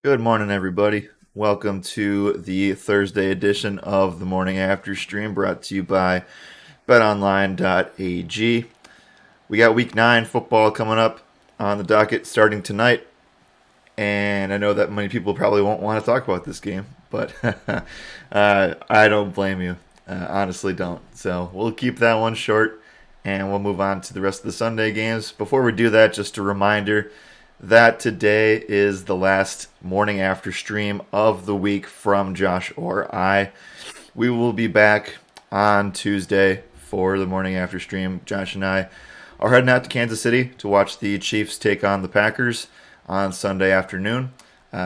Good morning, everybody. Welcome to the Thursday edition of the Morning After Stream brought to you by betonline.ag. We got week 9 football coming up on the docket starting tonight, and I know that many people probably won't want to talk about this game, but I don't blame you. Honestly, don't. So we'll keep that one short and we'll move on to the rest of the Sunday games. Before we do that, just a reminder that today is the last morning after stream of the week from Josh or I. We will be back on Tuesday for the morning after stream. Josh and I are heading out to Kansas City to watch the Chiefs take on the Packers on Sunday afternoon.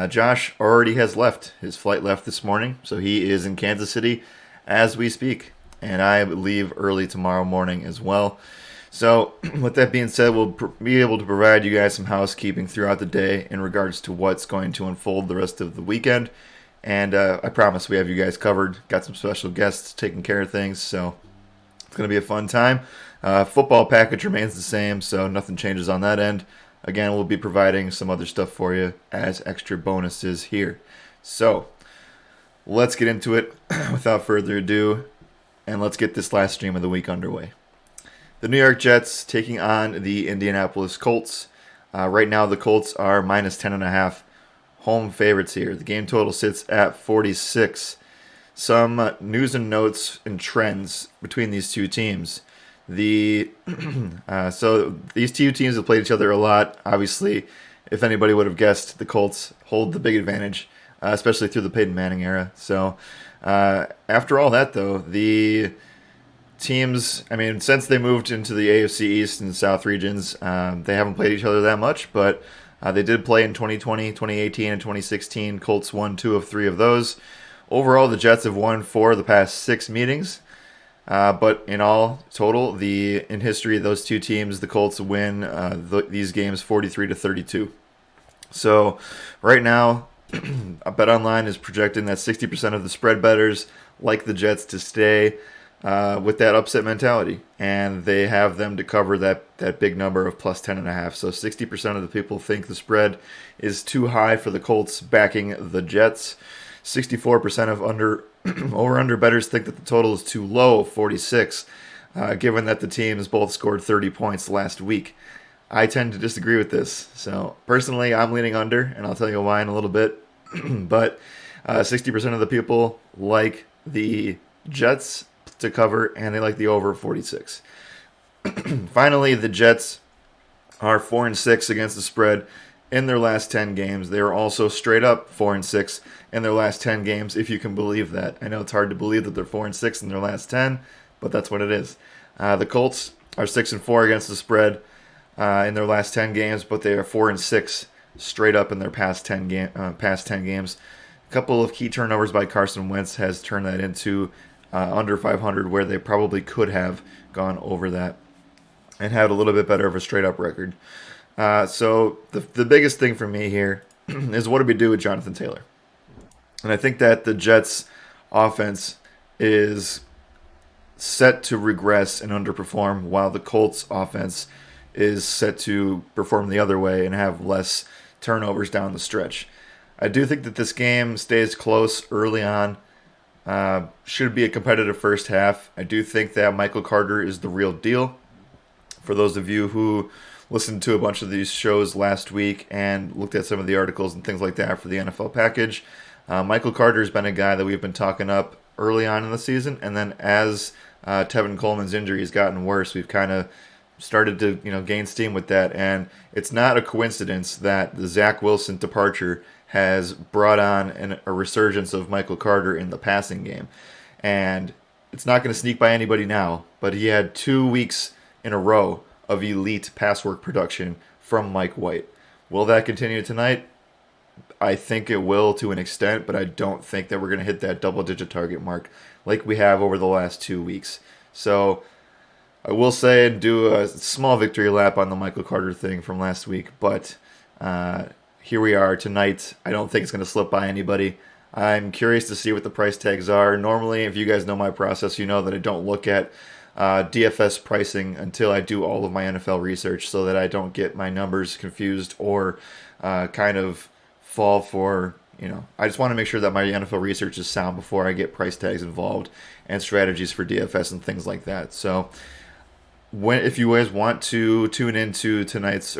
Josh already has left. His flight left this morning, so he is in Kansas City as we speak. And I leave early tomorrow morning as well. So, with that being said, we'll be able to provide you guys some housekeeping throughout the day in regards to what's going to unfold the rest of the weekend. And I promise we have you guys covered. Got some special guests taking care of things, so it's going to be a fun time. Football package remains the same, so nothing changes on that end. Again, we'll be providing some other stuff for you as extra bonuses here. So, let's get into it without further ado, and let's get this last stream of the week underway. The New York Jets taking on the Indianapolis Colts. Right now, the Colts are minus 10.5 home favorites here. The game total sits at 46. Some news and notes and trends between these two teams. So these two teams have played each other a lot. Obviously, if anybody would have guessed, the Colts hold the big advantage, especially through the Peyton Manning era. So after all that, though, the teams, I mean, since they moved into the AFC East and South regions, they haven't played each other that much, but they did play in 2020, 2018, and 2016. Colts won 2 of 3 of those. Overall, the Jets have won 4 of the past 6 meetings. But in all total, in history, those two teams, the Colts win these games 43-32. So right now, BetOnline is projecting that 60% of the spread bettors like the Jets to stay with that upset mentality, and they have them to cover that big number of plus 10.5. So 60% of the people think the spread is too high for the Colts backing the Jets. 64% of over/under bettors think that the total is too low, 46, given that the teams both scored 30 points last week. I tend to disagree with this. So personally, I'm leaning under, and I'll tell you why in a little bit. But 60% of the people like the Jets to cover, and they like the over 46. Finally, the Jets are 4-6 against the spread in their last 10 games. They are also straight up 4-6 in their last 10 games, if you can believe that. I know it's hard to believe that they're 4-6 in their last 10, but that's what it is. The Colts are 6-4 against the spread in their last 10 games, but they are 4-6 straight up in their past 10 games. A couple of key turnovers by Carson Wentz has turned that into under 500, where they probably could have gone over that and had a little bit better of a straight up record. So the biggest thing for me here is what do we do with Jonathan Taylor? And I think that the Jets' offense is set to regress and underperform, while the Colts' offense is set to perform the other way and have less turnovers down the stretch. I do think that this game stays close early on. Should be a competitive first half. I do think that Michael Carter is the real deal. For those of you who listened to a bunch of these shows last week and looked at some of the articles and things like that for the NFL package, Michael Carter has been a guy that we've been talking up early on in the season, and then as Tevin Coleman's injury has gotten worse, we've kind of started to gain steam with that, and it's not a coincidence that the Zach Wilson departure has brought on a resurgence of Michael Carter in the passing game. And it's not going to sneak by anybody now, but he had 2 weeks in a row of elite pass work production from Mike White. Will that continue tonight? I think it will to an extent, but I don't think that we're going to hit that double-digit target mark like we have over the last 2 weeks. So I will say and do a small victory lap on the Michael Carter thing from last week, but here we are tonight. I don't think it's going to slip by anybody. I'm curious to see what the price tags are. Normally, if you guys know my process, you know that I don't look at DFS pricing until I do all of my NFL research so that I don't get my numbers confused or kind of fall for, I just want to make sure that my NFL research is sound before I get price tags involved and strategies for DFS and things like that. So if you guys want to tune into this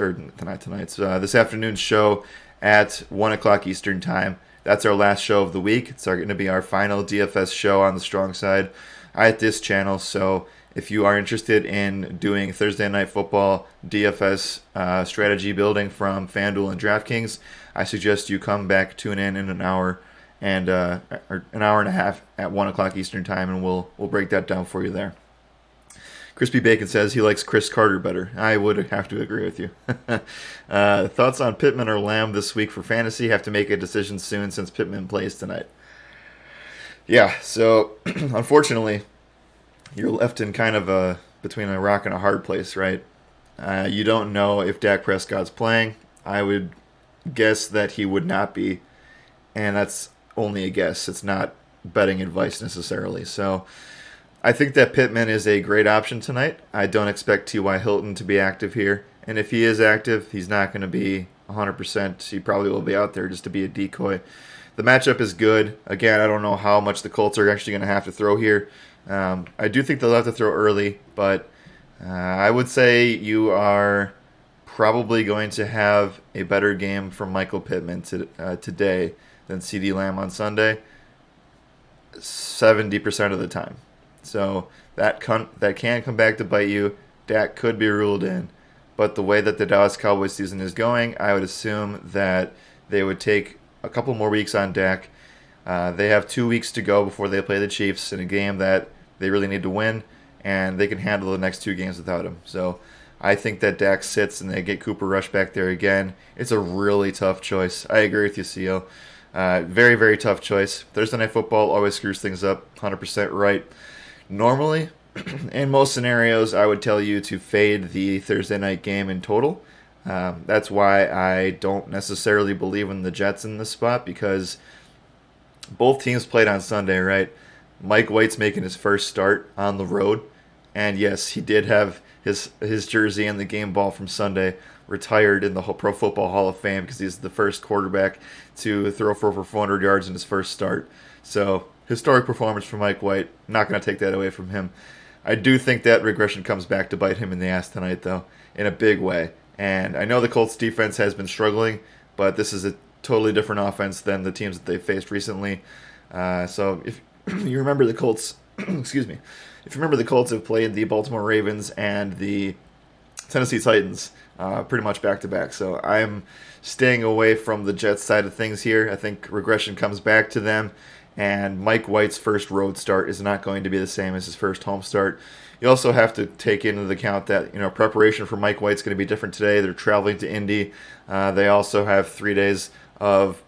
afternoon's show at 1 o'clock Eastern Time, that's our last show of the week. It's going to be our final DFS show on the strong side at this channel. So if you are interested in doing Thursday Night Football DFS strategy building from FanDuel and DraftKings, I suggest you come back, tune in an hour or an hour and a half at 1 o'clock Eastern Time, and we'll break that down for you there. Crispy Bacon says he likes Chris Carter better. I would have to agree with you. Thoughts on Pittman or Lamb this week for fantasy? Have to make a decision soon since Pittman plays tonight. Yeah, so unfortunately, you're left in kind of between a rock and a hard place, right? You don't know if Dak Prescott's playing. I would guess that he would not be, and that's only a guess. It's not betting advice necessarily. So I think that Pittman is a great option tonight. I don't expect T.Y. Hilton to be active here, and if he is active, he's not going to be 100%. He probably will be out there just to be a decoy. The matchup is good. Again, I don't know how much the Colts are actually going to have to throw here. I do think they'll have to throw early, but I would say you are probably going to have a better game from Michael Pittman today than CeeDee Lamb on Sunday, 70% of the time. So that can come back to bite you. Dak could be ruled in, but the way that the Dallas Cowboys season is going, I would assume that they would take a couple more weeks on Dak. They have 2 weeks to go before they play the Chiefs in a game that they really need to win, and they can handle the next 2 games without him. So I think that Dak sits and they get Cooper Rush back there again. It's a really tough choice. I agree with you, CEO. Very, very tough choice. Thursday Night Football always screws things up, 100% right. Normally, in most scenarios, I would tell you to fade the Thursday night game in total. That's why I don't necessarily believe in the Jets in this spot, because both teams played on Sunday, right? Mike White's making his first start on the road, and yes, he did have his jersey and the game ball from Sunday retired in the Pro Football Hall of Fame because he's the first quarterback to throw for over 400 yards in his first start. So, historic performance for Mike White. Not going to take that away from him. I do think that regression comes back to bite him in the ass tonight, though, in a big way. And I know the Colts defense has been struggling, but this is a totally different offense than the teams that they've faced recently. So if you remember the Colts, excuse me, if you remember the Colts have played the Baltimore Ravens and the Tennessee Titans pretty much back to back. So I'm staying away from the Jets side of things here. I think regression comes back to them, and Mike White's first road start is not going to be the same as his first home start. You also have to take into account that preparation for Mike White's going to be different today. They're traveling to Indy. They also have 3 days of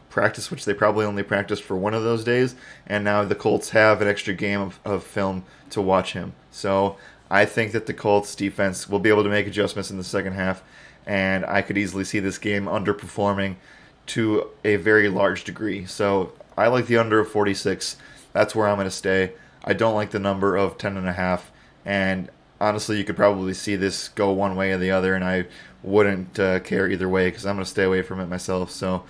practice, which they probably only practiced for one of those days, and now the Colts have an extra game of film to watch him. So I think that the Colts defense will be able to make adjustments in the second half, and I could easily see this game underperforming to a very large degree. So I like the under of 46. That's where I'm going to stay. I don't like the number of 10.5, and honestly, you could probably see this go one way or the other, and I wouldn't care either way because I'm going to stay away from it myself. So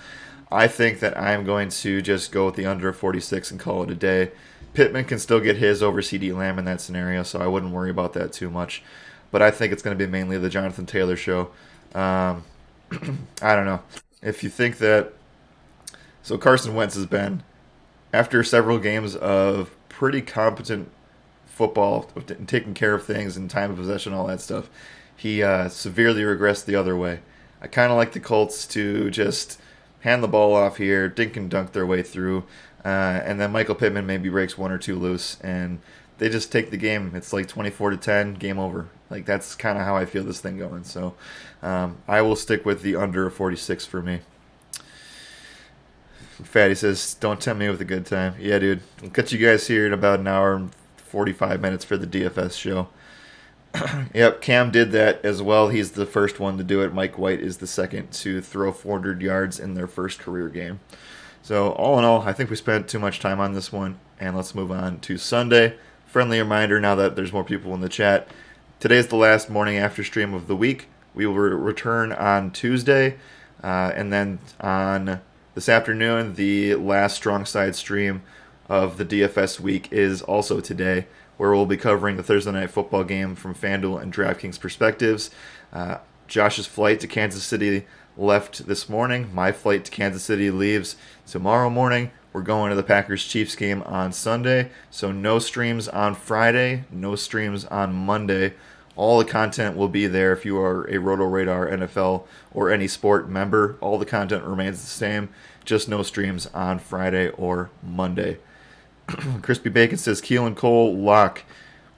I think that I'm going to just go with the under of 46 and call it a day. Pittman can still get his over CeeDee Lamb in that scenario, so I wouldn't worry about that too much. But I think it's going to be mainly the Jonathan Taylor show. I don't know. If you think that... So Carson Wentz has been, after several games of pretty competent football, taking care of things and time of possession, all that stuff, he severely regressed the other way. I kind of like the Colts to just hand the ball off here, dink and dunk their way through, and then Michael Pittman maybe breaks one or two loose, and they just take the game. It's like 24-10, game over. Like, that's kind of how I feel this thing going. So I will stick with the under 46 for me. Fatty says, don't tempt me with a good time. Yeah, dude. I'll catch you guys here in about an hour and 45 minutes for the DFS show. Yep, Cam did that as well. He's the first one to do it. Mike White is the second to throw 400 yards in their first career game. So all in all, I think we spent too much time on this one, and let's move on to Sunday. Friendly reminder now that there's more people in the chat. Today's the last morning after stream of the week. We will return on Tuesday. And then on this afternoon, the last strong side stream of the DFS week is also today, where we'll be covering the Thursday night football game from FanDuel and DraftKings perspectives. Josh's flight to Kansas City left this morning. My flight to Kansas City leaves tomorrow morning. We're going to the Packers Chiefs game on Sunday, so no streams on Friday, no streams on Monday. All the content will be there if you are a Roto Radar NFL or any sport member. All the content remains the same, just no streams on Friday or Monday. Crispy Bacon says Keelan Cole lock.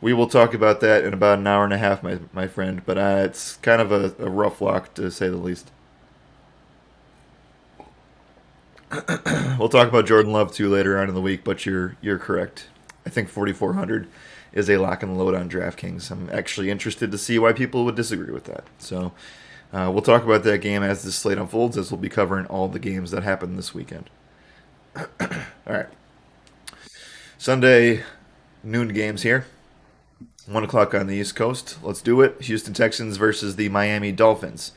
We will talk about that in about an hour and a half, my friend, but it's kind of a rough lock to say the least. We'll talk about Jordan Love too later on in the week, but you're correct. I think 4,400 is a lock and load on DraftKings. I'm actually interested to see why people would disagree with that. So we'll talk about that game as this slate unfolds, as we'll be covering all the games that happen this weekend. All right. Sunday noon games here. 1 o'clock on the East Coast. Let's do it. Houston Texans versus the Miami Dolphins.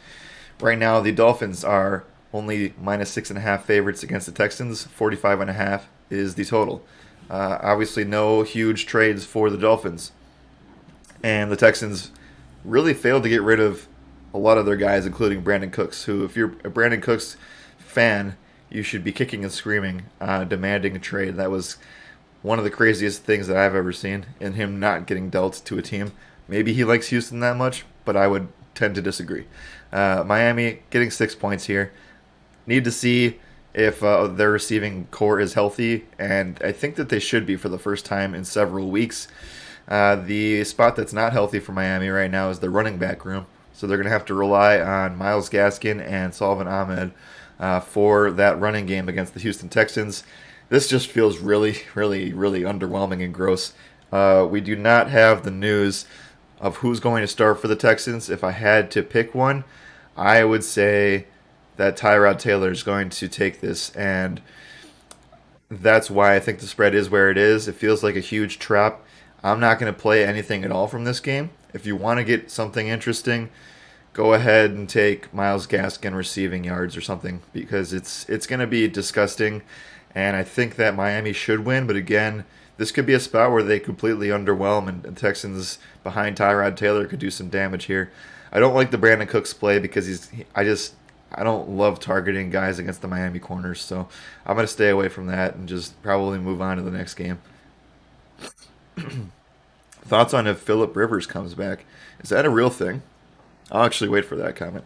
Right now, the Dolphins are only minus 6.5 favorites against the Texans. 45.5 is the total. Obviously, no huge trades for the Dolphins. And the Texans really failed to get rid of a lot of their guys, including Brandon Cooks, who, if you're a Brandon Cooks fan, you should be kicking and screaming, demanding a trade. That was one of the craziest things that I've ever seen, in him not getting dealt to a team. Maybe he likes Houston that much, but I would tend to disagree. Miami getting 6 points here. Need to see if their receiving core is healthy, and I think that they should be for the first time in several weeks. The spot that's not healthy for Miami right now is the running back room, so they're going to have to rely on Myles Gaskin and Salvon Ahmed for that running game against the Houston Texans. This just feels really, really, really underwhelming and gross. We do not have the news of who's going to start for the Texans. If I had to pick one, I would say that Tyrod Taylor is going to take this, and that's why I think the spread is where it is. It feels like a huge trap. I'm not going to play anything at all from this game. If you want to get something interesting, go ahead and take Myles Gaskin receiving yards or something, because it's going to be disgusting, and I think that Miami should win, but again, this could be a spot where they completely underwhelm, and Texans behind Tyrod Taylor could do some damage here. I don't like the Brandon Cooks play because I don't love targeting guys against the Miami corners, so I'm going to stay away from that and just probably move on to the next game. Thoughts on if Phillip Rivers comes back? Is that a real thing? I'll actually wait for that comment.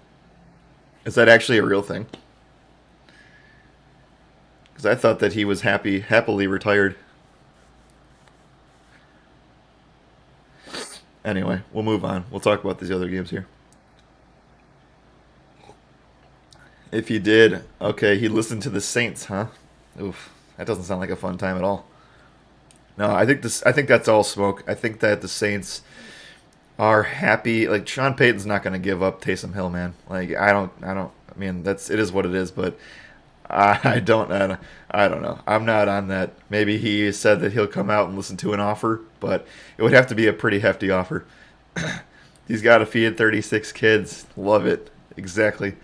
Is that actually a real thing? Because I thought that he was happily retired. Anyway, we'll move on. We'll talk about these other games here. If you did, okay, he listened to the Saints, huh? Oof, that doesn't sound like a fun time at all. No, I think that's all smoke. I think that the Saints are happy. Like, Sean Payton's not going to give up Taysom Hill, man. Like, I mean, it is what it is, but I don't know. I'm not on that. Maybe he said that he'll come out and listen to an offer, but it would have to be a pretty hefty offer. He's got to feed 36 kids. Love it. Exactly.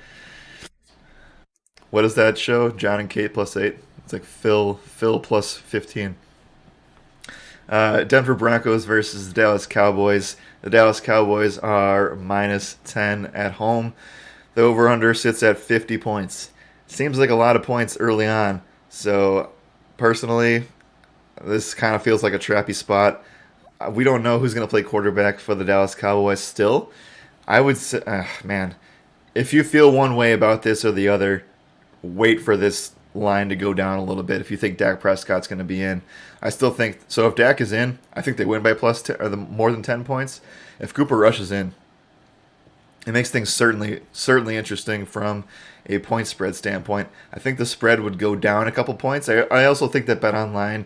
What does that show? John and Kate plus 8. It's like Phil plus 15. Denver Broncos versus the Dallas Cowboys. The Dallas Cowboys are minus 10 at home. The over-under sits at 50 points. Seems like a lot of points early on. So, personally, this kind of feels like a trappy spot. We don't know who's going to play quarterback for the Dallas Cowboys still. I would say, man, if you feel one way about this or the other, wait for this line to go down a little bit if you think Dak Prescott's going to be in. I still think so. If Dak is in, I think they win by plus 10, or more than 10 points. If Cooper Rush is in, it makes things certainly interesting from a point spread standpoint. I think the spread would go down a couple points. I also think that BetOnline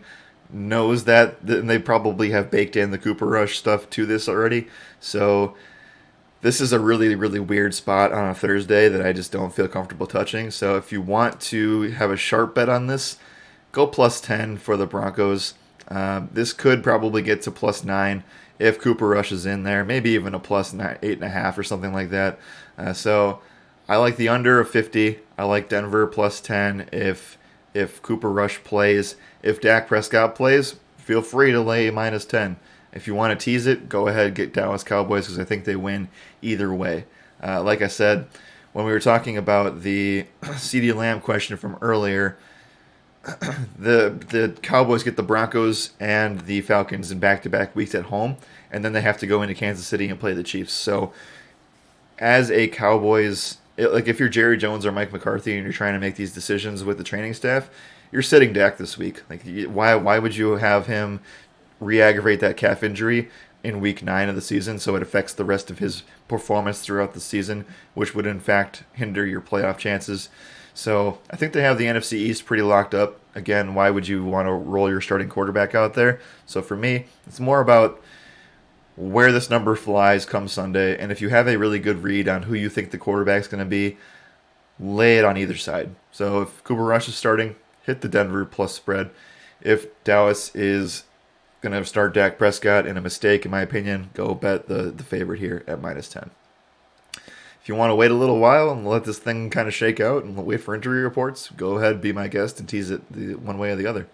knows that, and they probably have baked in the Cooper Rush stuff to this already. So this is a really, really weird spot on a Thursday that I just don't feel comfortable touching. So if you want to have a sharp bet on this, go plus 10 for the Broncos. This could probably get to plus 9 if Cooper Rush is in there. Maybe even a plus 9, 8.5 or something like that. So I like the under of 50. I like Denver plus 10 if Cooper Rush plays. If Dak Prescott plays, feel free to lay minus 10. If you want to tease it, go ahead, get Dallas Cowboys because I think they win either way. Like I said, when we were talking about the CeeDee Lamb question from earlier, the Cowboys get the Broncos and the Falcons in back-to-back weeks at home, and then they have to go into Kansas City and play the Chiefs. So, as a Cowboys, like if you're Jerry Jones or Mike McCarthy and you're trying to make these decisions with the training staff, you're sitting Dak this week. Like, why would you have him re-aggravate that calf injury in week 9 of the season so it affects the rest of his performance throughout the season, which would in fact hinder your playoff chances? So I think they have the NFC East pretty locked up. Again, why would you want to roll your starting quarterback out there? So for me, it's more about where this number flies come Sunday, and if you have a really good read on who you think the quarterback's going to be, lay it on either side. So if Cooper Rush is starting, hit the Denver plus spread. If Dallas is going to start Dak Prescott in a mistake, in my opinion, go bet the favorite here at minus 10. If you want to wait a little while and let this thing kind of shake out and wait for injury reports, go ahead, be my guest, and tease it one way or the other.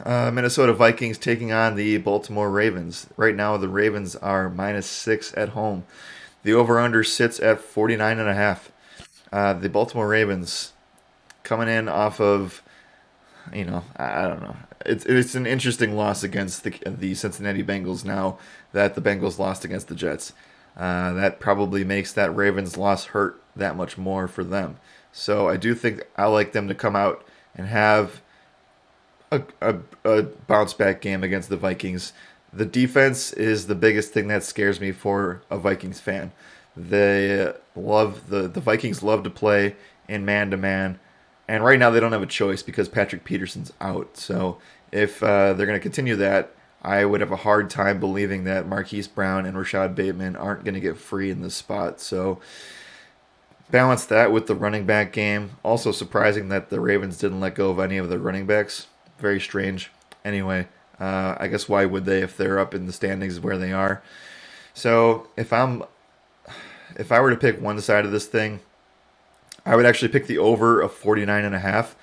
Minnesota Vikings taking on the Baltimore Ravens. Right now, the Ravens are minus 6 at home. The over-under sits at 49.5. The Baltimore Ravens coming in off of, I don't know. It's an interesting loss against the Cincinnati Bengals now that the Bengals lost against the Jets. That probably makes that Ravens loss hurt that much more for them. So I do think I like them to come out and have a bounce back game against the Vikings. The defense is the biggest thing that scares me for a Vikings fan. They love the Vikings love to play in man to man, and right now they don't have a choice because Patrick Peterson's out. So if they're going to continue that, I would have a hard time believing that Marquise Brown and Rashad Bateman aren't going to get free in this spot. So balance that with the running back game. Also surprising that the Ravens didn't let go of any of their running backs. Very strange. Anyway, I guess why would they if they're up in the standings where they are? So if I were to pick one side of this thing, I would actually pick the over of 49.5.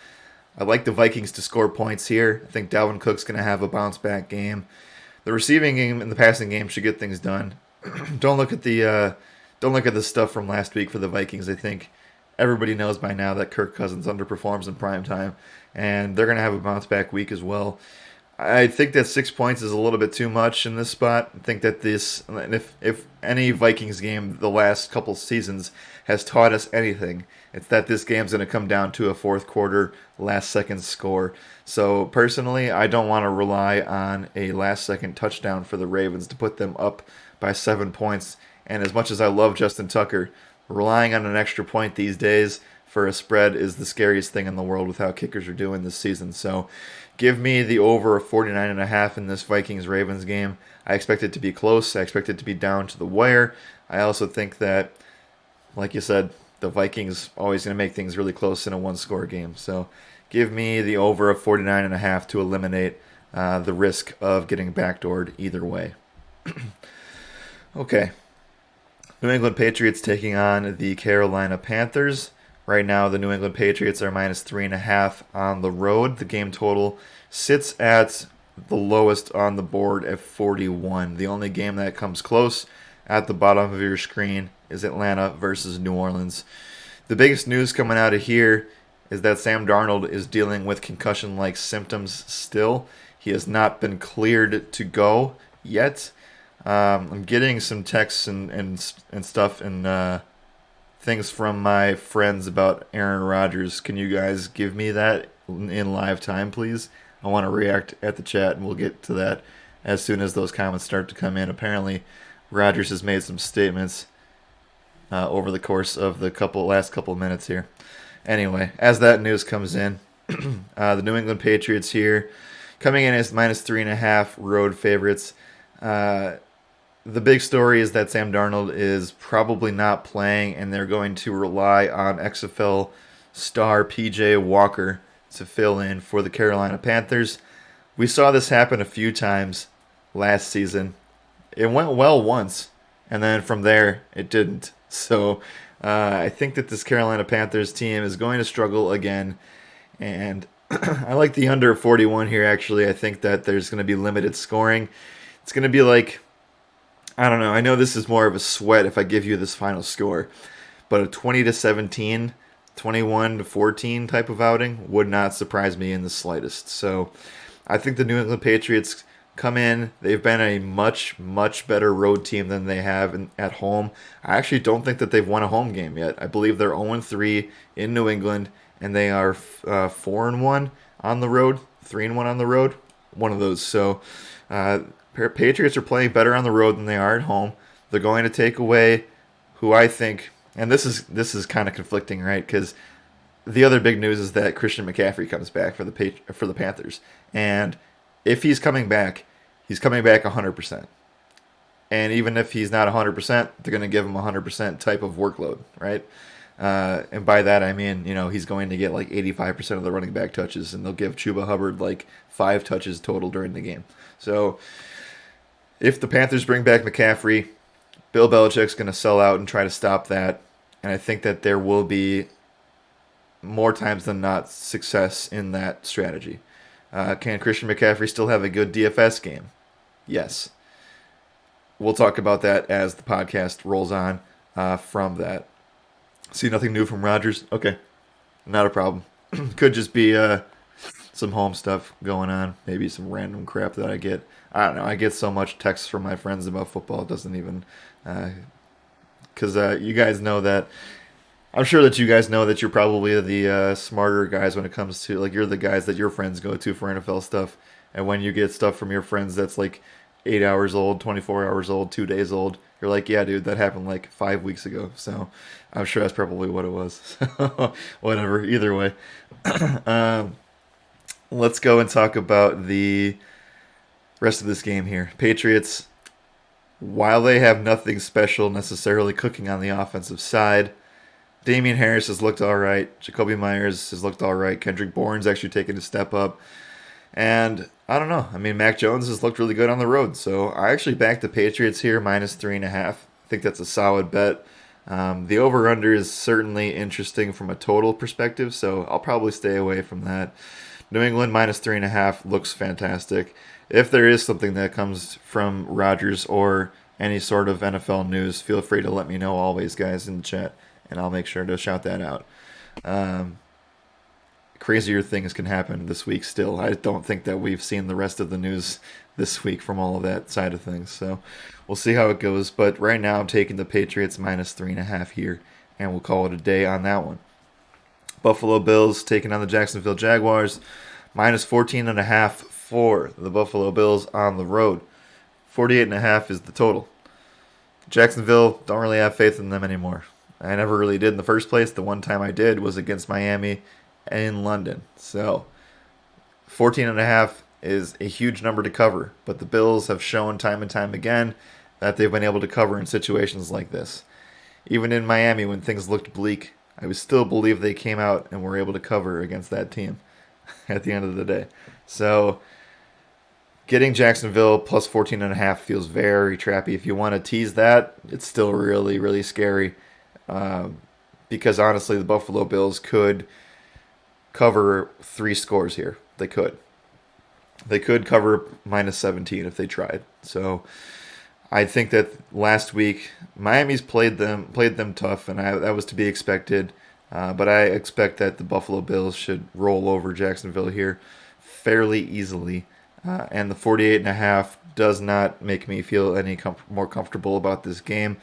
I like the Vikings to score points here. I think Dalvin Cook's going to have a bounce back game. The receiving game and the passing game should get things done. Don't look at the stuff from last week for the Vikings. I think everybody knows by now that Kirk Cousins underperforms in prime time, and they're going to have a bounce back week as well. I think that 6 points is a little bit too much in this spot. I think that if any Vikings game the last couple seasons has taught us anything, it's that this game's going to come down to a fourth quarter, last second score. So personally, I don't want to rely on a last second touchdown for the Ravens to put them up by 7 points. And as much as I love Justin Tucker, relying on an extra point these days for a spread is the scariest thing in the world with how kickers are doing this season. So give me the over of 49.5 in this Vikings-Ravens game. I expect it to be close. I expect it to be down to the wire. I also think that, like you said, the Vikings always going to make things really close in a one-score game. So give me the over of 49.5 to eliminate the risk of getting backdoored either way. Okay. New England Patriots taking on the Carolina Panthers. Right now, the New England Patriots are minus 3.5 on the road. The game total sits at the lowest on the board at 41. The only game that comes close at the bottom of your screen is Atlanta versus New Orleans. The biggest news coming out of here is that Sam Darnold is dealing with concussion-like symptoms still. He has not been cleared to go yet. I'm getting some texts and stuff and things from my friends about Aaron Rodgers. Can you guys give me that in live time, please? I want to react at the chat, and we'll get to that as soon as those comments start to come in. Apparently, Rodgers has made some statements over the course of the last couple minutes here. Anyway, as that news comes in, the New England Patriots here coming in as minus 3.5 road favorites. The big story is that Sam Darnold is probably not playing, and they're going to rely on XFL star PJ Walker to fill in for the Carolina Panthers. We saw this happen a few times last season. It went well once, and then from there, it didn't. So I think that this Carolina Panthers team is going to struggle again, and I like the under 41 here, actually. I think that there's going to be limited scoring. It's going to be like, I don't know. I know this is more of a sweat if I give you this final score, but a 20 to 17, 21 to 14 type of outing would not surprise me in the slightest. So I think the New England Patriots come in. They've been a much, much better road team than they have at home. I actually don't think that they've won a home game yet. I believe they're 0-3 in New England, and they are 4-1 on the road, 3-1 on the road, one of those. So Patriots are playing better on the road than they are at home. They're going to take away who I think, and this is kind of conflicting, right? Because the other big news is that Christian McCaffrey comes back for the Panthers, and if he's coming back 100%. And even if he's not 100%, they're going to give him 100% type of workload, right? And by that I mean, he's going to get like 85% of the running back touches, and they'll give Chuba Hubbard like 5 touches total during the game. So if the Panthers bring back McCaffrey, Bill Belichick's going to sell out and try to stop that. And I think that there will be more times than not success in that strategy. Can Christian McCaffrey still have a good DFS game? Yes. We'll talk about that as the podcast rolls on from that. See nothing new from Rodgers? Okay. Not a problem. Could just be some home stuff going on. Maybe some random crap that I get. I don't know. I get so much texts from my friends about football. It doesn't even... Because you guys know that... I'm sure that you guys know that you're probably the smarter guys when it comes to... Like, you're the guys that your friends go to for NFL stuff. And when you get stuff from your friends that's like 8 hours old, 24 hours old, 2 days old, you're like, yeah, dude, that happened like 5 weeks ago. So I'm sure that's probably what it was. Whatever. Either way. Let's go and talk about the rest of this game here. Patriots, while they have nothing special necessarily cooking on the offensive side, Damian Harris has looked all right. Jacoby Myers has looked all right. Kendrick Bourne's actually taken a step up. And I don't know. I mean, Mac Jones has looked really good on the road. So I actually backed the Patriots here, -3.5. I think that's a solid bet. The over-under is certainly interesting from a total perspective, so I'll probably stay away from that. New England -3.5 looks fantastic. If there is something that comes from Rodgers or any sort of NFL news, feel free to let me know always, guys, in the chat, and I'll make sure to shout that out. Crazier things can happen this week still. I don't think that we've seen the rest of the news this week from all of that side of things, so we'll see how it goes. But right now I'm taking the Patriots -3.5 here, and we'll call it a day on that one. Buffalo Bills taking on the Jacksonville Jaguars, -14.5 for the Buffalo Bills on the road. 48.5 is the total. Jacksonville, don't really have faith in them anymore. I never really did in the first place. The one time I did was against Miami in London. So 14.5 is a huge number to cover, but the Bills have shown time and time again that they've been able to cover in situations like this. Even in Miami, when things looked bleak, I would still believe they came out and were able to cover against that team at the end of the day. So getting Jacksonville plus 14.5 feels very trappy. If you want to tease that, it's still really, really scary. Because honestly, the Buffalo Bills could cover 3 scores here. They could. They could cover -17 if they tried. So I think that last week Miami's played them tough, and that was to be expected. But I expect that the Buffalo Bills should roll over Jacksonville here fairly easily. And the 48.5 does not make me feel any more comfortable about this game.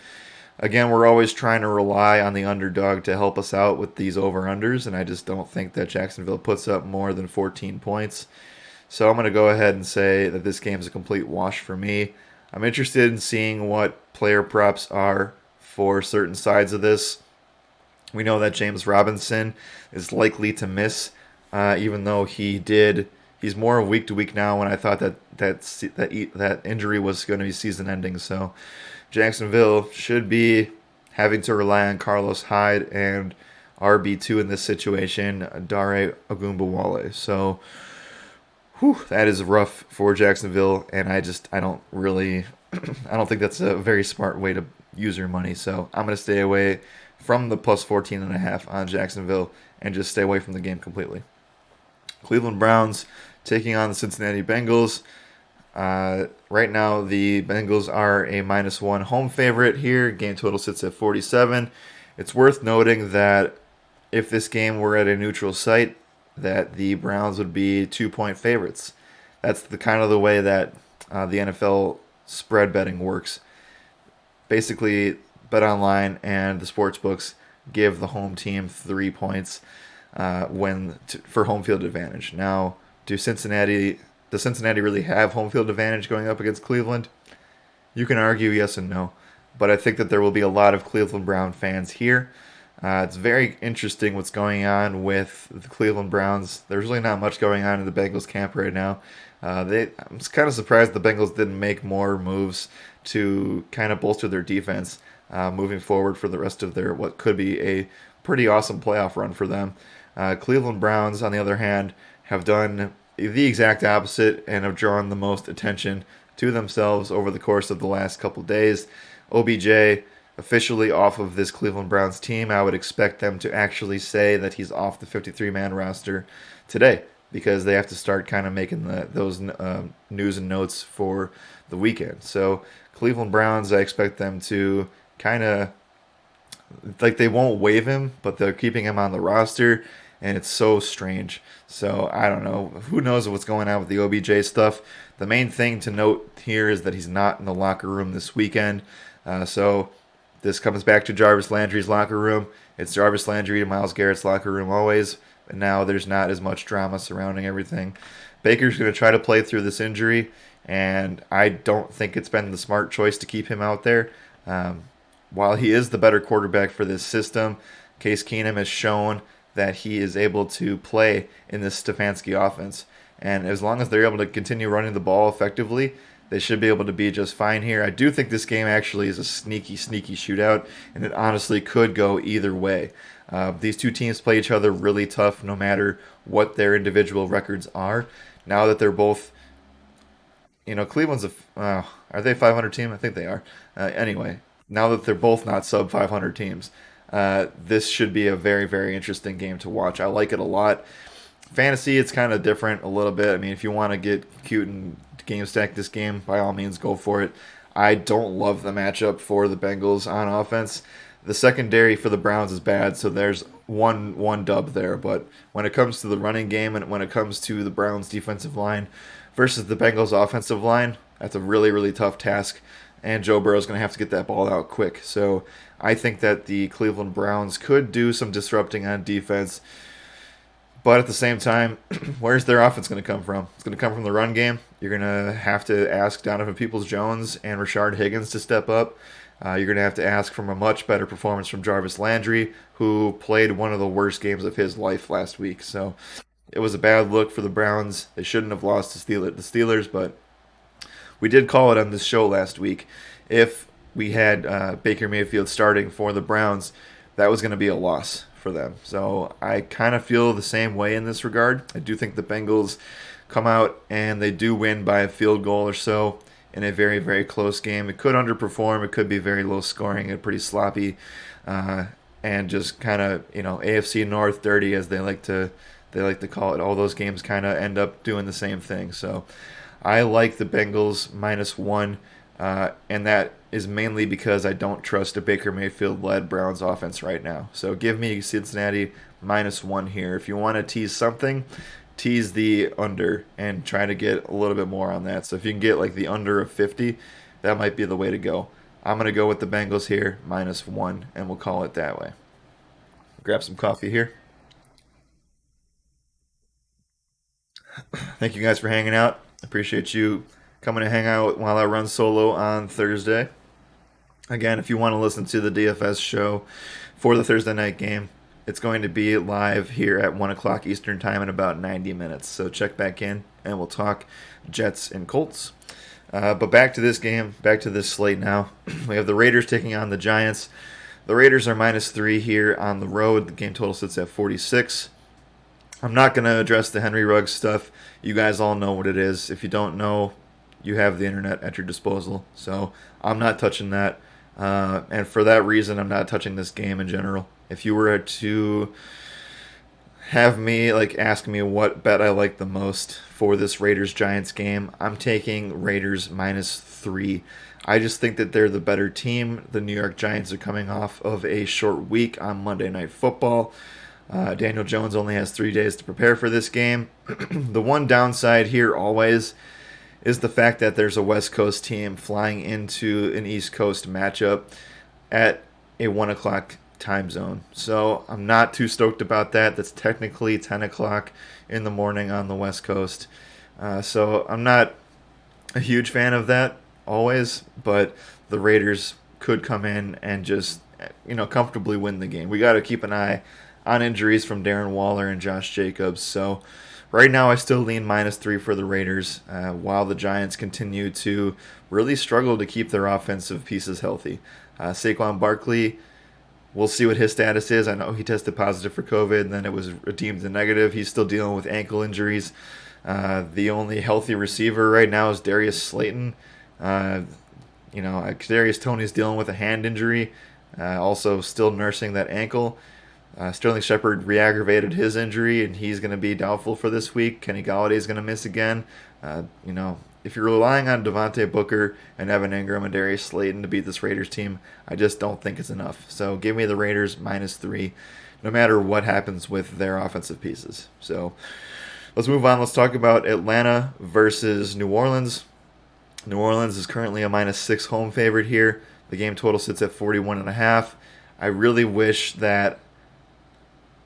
Again, we're always trying to rely on the underdog to help us out with these over-unders, and I just don't think that Jacksonville puts up more than 14 points. So I'm going to go ahead and say that this game is a complete wash for me. I'm interested in seeing what player props are for certain sides of this. We know that James Robinson is likely to miss, even though he's more week to week now, when I thought that injury was going to be season-ending. So Jacksonville should be having to rely on Carlos Hyde and RB2 in this situation, Dare Ogunbowale. So that is rough for Jacksonville, and I don't think that's a very smart way to use your money. So I'm going to stay away from the plus 14.5 on Jacksonville and just stay away from the game completely. Cleveland Browns taking on the Cincinnati Bengals. Right now, the Bengals are a -1 home favorite here. Game total sits at 47. It's worth noting that if this game were at a neutral site, that the Browns would be 2-point favorites. That's the kind of the way that the NFL spread betting works. Basically, BetOnline and the sports books give the home team 3 points for home field advantage. Now, does Cincinnati really have home field advantage going up against Cleveland? You can argue yes and no, but I think that there will be a lot of Cleveland Brown fans here. It's very interesting what's going on with the Cleveland Browns. There's really not much going on in the Bengals camp right now. I'm kind of surprised the Bengals didn't make more moves to kind of bolster their defense moving forward for the rest of their what could be a pretty awesome playoff run for them. Cleveland Browns, on the other hand, have done the exact opposite and have drawn the most attention to themselves over the course of the last couple days. OBJ officially off of this Cleveland Browns team. I would expect them to actually say that he's off the 53-man roster today because they have to start kind of making those news and notes for the weekend. So Cleveland Browns, I expect them to kind of, like, they won't waive him, but they're keeping him on the roster, and it's so strange. So I don't know. Who knows what's going on with the OBJ stuff? The main thing to note here is that he's not in the locker room this weekend. So this comes back to Jarvis Landry's locker room. It's Jarvis Landry and Myles Garrett's locker room always. But now there's not as much drama surrounding everything. Baker's going to try to play through this injury, and I don't think it's been the smart choice to keep him out there. While he is the better quarterback for this system, Case Keenum has shown that he is able to play in this Stefanski offense. And as long as they're able to continue running the ball effectively, they should be able to be just fine here. I do think this game actually is a sneaky shootout, and it honestly could go either way. These two teams play each other really tough no matter what their individual records are. Now that they're both, Cleveland's are they a 500 team? I think they are. Anyway, now that they're both not sub 500 teams, this should be a very, very interesting game to watch. I like it a lot. Fantasy, it's kind of different a little bit. I mean, if you want to get cute and game stack this game, by all means, go for it. I don't love the matchup for the Bengals on offense. The secondary for the Browns is bad, so there's one dub there. But when it comes to the running game and when it comes to the Browns defensive line versus the Bengals offensive line, that's a really, really tough task. And Joe Burrow's going to have to get that ball out quick. So I think that the Cleveland Browns could do some disrupting on defense. But at the same time, where's their offense going to come from? It's going to come from the run game. You're going to have to ask Donovan Peoples-Jones and Rashard Higgins to step up. You're going to have to ask for a much better performance from Jarvis Landry, who played one of the worst games of his life last week. So it was a bad look for the Browns. They shouldn't have lost to the Steelers, but we did call it on this show last week. If we had Baker Mayfield starting for the Browns, that was going to be a loss for them. So I kind of feel the same way in this regard. I do think the Bengals come out and they do win by a field goal or so in a very, very close game. It could underperform. It could be very low scoring and pretty sloppy, and just kind of AFC North dirty, as they like to call it. All those games kind of end up doing the same thing. So I like the Bengals -1, and that is mainly because I don't trust a Baker Mayfield-led Browns offense right now. So give me Cincinnati -1 here. If you want to tease something, tease the under and try to get a little bit more on that. So if you can get like the under of 50, that might be the way to go. I'm going to go with the Bengals here, -1, and we'll call it that way. Grab some coffee here. Thank you guys for hanging out. Appreciate you coming to hang out while I run solo on Thursday. Again, if you want to listen to the DFS show for the Thursday night game, it's going to be live here at 1 o'clock Eastern Time in about 90 minutes. So check back in, and we'll talk Jets and Colts. But back to this game, back to this slate now. We have the Raiders taking on the Giants. The Raiders are -3 here on the road. The game total sits at 46. I'm not going to address the Henry Ruggs stuff. You guys all know what it is. If you don't know, you have the internet at your disposal. So I'm not touching that. And for that reason, I'm not touching this game in general. If you were to have me ask me what bet I like the most for this Raiders Giants game, I'm taking Raiders -3. I just think that they're the better team. The New York Giants are coming off of a short week on Monday Night Football. Daniel Jones only has 3 days to prepare for this game. The one downside here always is the fact that there's a West Coast team flying into an East Coast matchup at a 1 o'clock time zone. So I'm not too stoked about that. That's technically 10 o'clock in the morning on the West Coast. So I'm not a huge fan of that always, but the Raiders could come in and just, comfortably win the game. We got to keep an eye on injuries from Darren Waller and Josh Jacobs. So right now, I still lean -3 for the Raiders, while the Giants continue to really struggle to keep their offensive pieces healthy. Saquon Barkley, we'll see what his status is. I know he tested positive for COVID, and then it was deemed a negative. He's still dealing with ankle injuries. The only healthy receiver right now is Darius Slayton. Kadarius Toney's dealing with a hand injury, also still nursing that ankle. Sterling Shepard re-aggravated his injury, and he's going to be doubtful for this week. Kenny Galladay is going to miss again. If you're relying on Devontae Booker and Evan Ingram and Darius Slayton to beat this Raiders team, I just don't think it's enough. So give me the Raiders -3, no matter what happens with their offensive pieces. So let's move on. Let's talk about Atlanta versus New Orleans. New Orleans is currently a -6 home favorite here. The game total sits at 41.5. I really wish that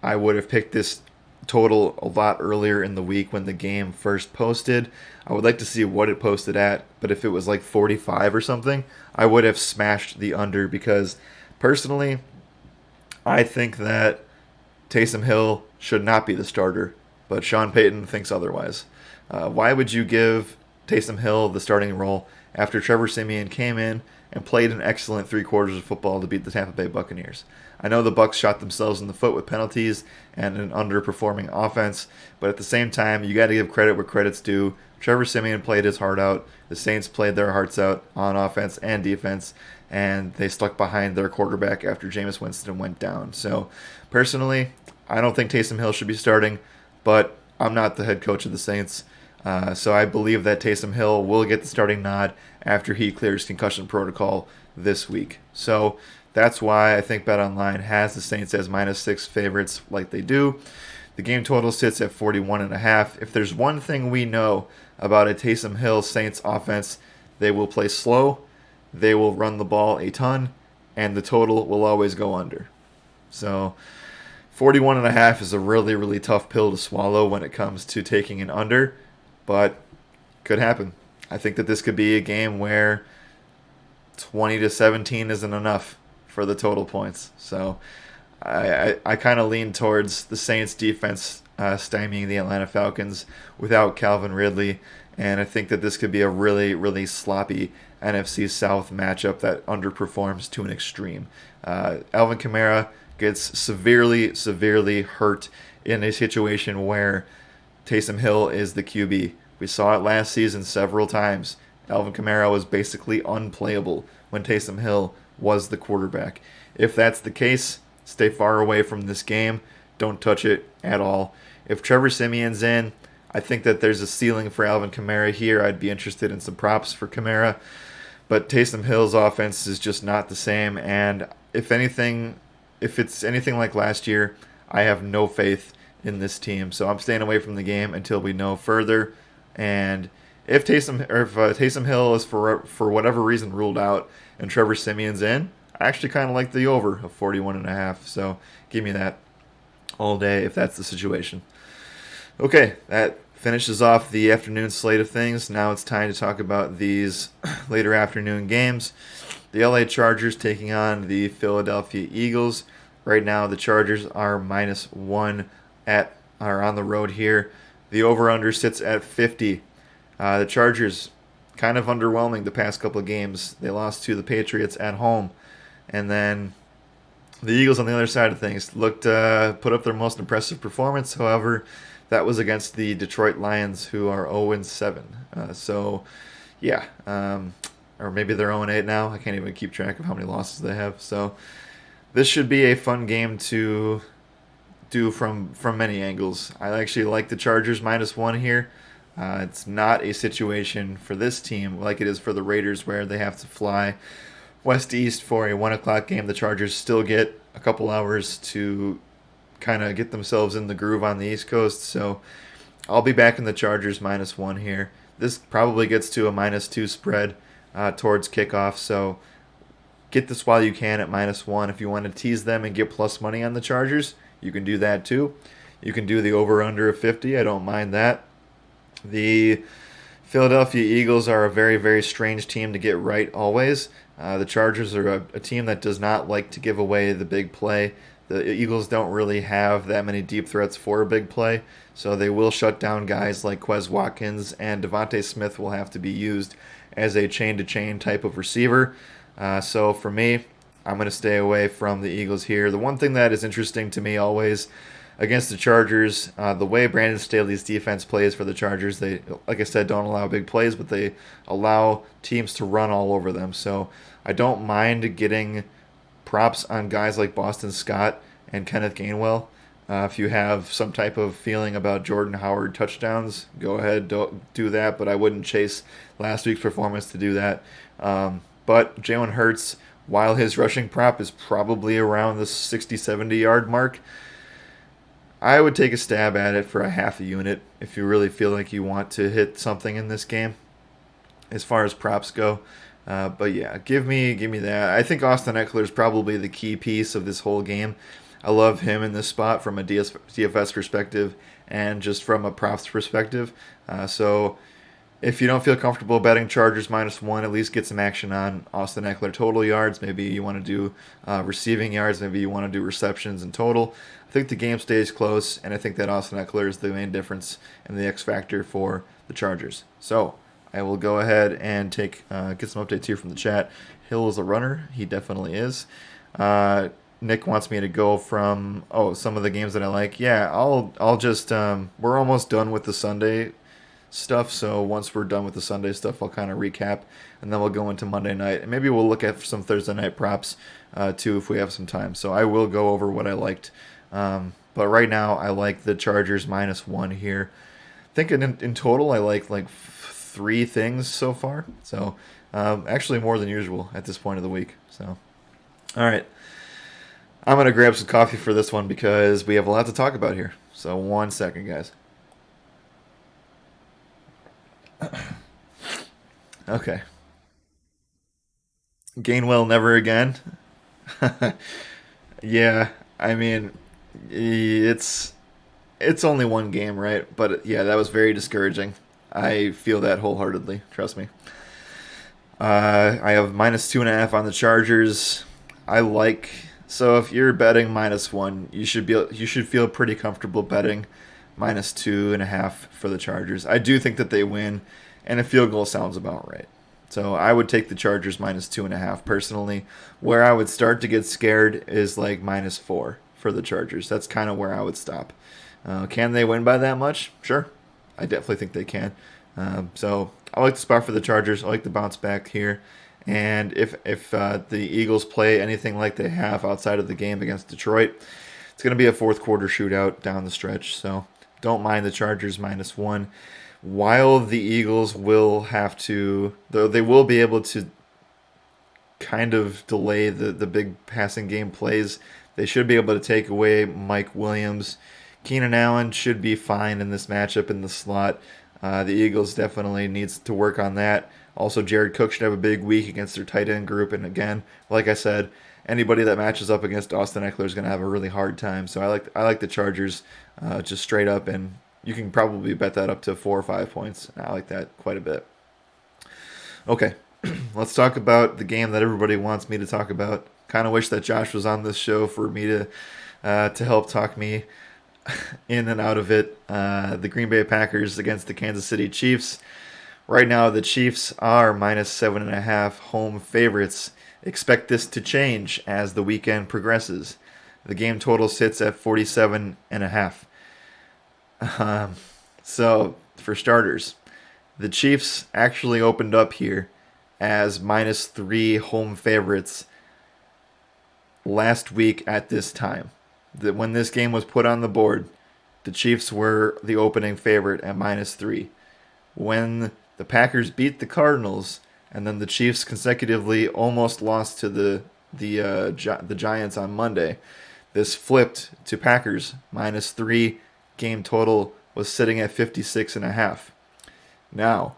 I would have picked this total a lot earlier in the week when the game first posted. I would like to see what it posted at, but if it was like 45 or something, I would have smashed the under because personally, I think that Taysom Hill should not be the starter, but Sean Payton thinks otherwise. Why would you give Taysom Hill the starting role after Trevor Siemian came in and played an excellent 3 quarters of football to beat the Tampa Bay Buccaneers? I know the Bucs shot themselves in the foot with penalties and an underperforming offense, but at the same time, you got to give credit where credit's due. Trevor Siemian played his heart out. The Saints played their hearts out on offense and defense, and they stuck behind their quarterback after Jameis Winston went down. So, personally, I don't think Taysom Hill should be starting, but I'm not the head coach of the Saints. So I believe that Taysom Hill will get the starting nod after he clears concussion protocol this week. So that's why I think BetOnline has the Saints as -6 favorites like they do. The game total sits at 41.5. If there's one thing we know about a Taysom Hill Saints offense, they will play slow, they will run the ball a ton, and the total will always go under. So 41.5 is a really, really tough pill to swallow when it comes to taking an under, but could happen. I think that this could be a game where 20-17 isn't enough for the total points. So I kind of lean towards the Saints defense stymieing the Atlanta Falcons without Calvin Ridley, and I think that this could be a really, really sloppy NFC South matchup that underperforms to an extreme. Alvin Kamara gets severely, severely hurt in a situation where Taysom Hill is the QB. We saw it last season several times. Alvin Kamara was basically unplayable when Taysom Hill was the quarterback. If that's the case, stay far away from this game. Don't touch it at all. If Trevor Siemian's in, I think that there's a ceiling for Alvin Kamara here. I'd be interested in some props for Kamara. But Taysom Hill's offense is just not the same. And if it's anything like last year, I have no faith in this team. So I'm staying away from the game until we know further. And if Taysom Hill is for whatever reason ruled out and Trevor Siemian's in, I actually kind of like the over of 41.5. So give me that all day if that's the situation. Okay, that finishes off the afternoon slate of things. Now it's time to talk about these later afternoon games. The LA Chargers taking on the Philadelphia Eagles. Right now, the Chargers are -1 are on the road here. The over-under sits at 50. The Chargers kind of underwhelming the past couple of games. They lost to the Patriots at home. And then the Eagles on the other side of things put up their most impressive performance. However, that was against the Detroit Lions, who are 0-7. or maybe they're 0-8 now. I can't even keep track of how many losses they have. So this should be a fun game to do from many angles. I actually like the Chargers -1 here. It's not a situation for this team like it is for the Raiders, where they have to fly west east for a 1 o'clock game. The Chargers still get a couple hours to kind of get themselves in the groove on the East Coast. So I'll be back in the Chargers -1 here. This probably gets to a -2 spread towards kickoff. So get this while you can at -1. If you want to tease them and get plus money on the Chargers, you can do that too. You can do the over/under of 50. I don't mind that. The Philadelphia Eagles are a very, very strange team to get right always. The Chargers are a team that does not like to give away the big play. The Eagles don't really have that many deep threats for a big play, so they will shut down guys like Quez Watkins, and Devontae Smith will have to be used as a chain-to-chain type of receiver. So for me, I'm going to stay away from the Eagles here. The one thing that is interesting to me always against the Chargers, the way Brandon Staley's defense plays for the Chargers, they, like I said, don't allow big plays, but they allow teams to run all over them. So I don't mind getting props on guys like Boston Scott and Kenneth Gainwell. If you have some type of feeling about Jordan Howard touchdowns, go ahead, do that, but I wouldn't chase last week's performance to do that. But Jalen Hurts, while his rushing prop is probably around the 60, 70-yard mark, I would take a stab at it for a half a unit if you really feel like you want to hit something in this game as far as props go. But yeah, give me that. I think Austin Eckler is probably the key piece of this whole game. I love him in this spot from a DFS perspective and just from a props perspective. So if you don't feel comfortable betting Chargers -1, at least get some action on Austin Eckler total yards. Maybe you want to do receiving yards. Maybe you want to do receptions in total. I think the game stays close, and I think that Austin Eckler is the main difference and the X factor for the Chargers. So I will go ahead and get some updates here from the chat. Hill is a runner. He definitely is. Nick wants me to go from some of the games that I like. Yeah, I'll just we're almost done with the Sunday stuff, so once we're done with the Sunday stuff, I'll kind of recap, and then we'll go into Monday night, and maybe we'll look at some Thursday night props too if we have some time. So I will go over what I liked, but right now I like the Chargers -1 here. I think in total I like 3 things so far, so actually more than usual at this point of the week. So all right, I'm gonna grab some coffee for this one because we have a lot to talk about here. So 1 second, guys. Okay. Gainwell never again. Yeah, I mean, it's only one game, right? But yeah, that was very discouraging. I feel that wholeheartedly. Trust me. I have -2.5 on the Chargers. So if you're betting -1, you should feel pretty comfortable betting -2.5 for the Chargers. I do think that they win, and a field goal sounds about right. So I would take the Chargers -2.5 personally. Where I would start to get scared is like -4 for the Chargers. That's kind of where I would stop. Can they win by that much? Sure. I definitely think they can. So I like the spot for the Chargers. I like the bounce back here. And if the Eagles play anything like they have outside of the game against Detroit, it's going to be a fourth quarter shootout down the stretch. So don't mind the Chargers -1. While the Eagles will have to, though they will be able to kind of delay the big passing game plays, they should be able to take away Mike Williams. Keenan Allen should be fine in this matchup in the slot. The Eagles definitely needs to work on that. Also, Jared Cook should have a big week against their tight end group. And again, like I said, anybody that matches up against Austin Eckler is going to have a really hard time. So I like the Chargers just straight up, and you can probably bet that up to 4 or 5 points. I like that quite a bit. Okay, let's talk about the game that everybody wants me to talk about. Kind of wish that Josh was on this show for me to help talk me in and out of it. The Green Bay Packers against the Kansas City Chiefs. Right now, the Chiefs are -7.5 home favorites. Expect this to change as the weekend progresses. The game total sits at 47.5. So, for starters, the Chiefs actually opened up here as -3 home favorites last week at this time. That when this game was put on the board, the Chiefs were the opening favorite at -3. When the Packers beat the Cardinals, and then the Chiefs consecutively almost lost to the Giants on Monday, this flipped to Packers -3. Game total was sitting at 56.5. Now,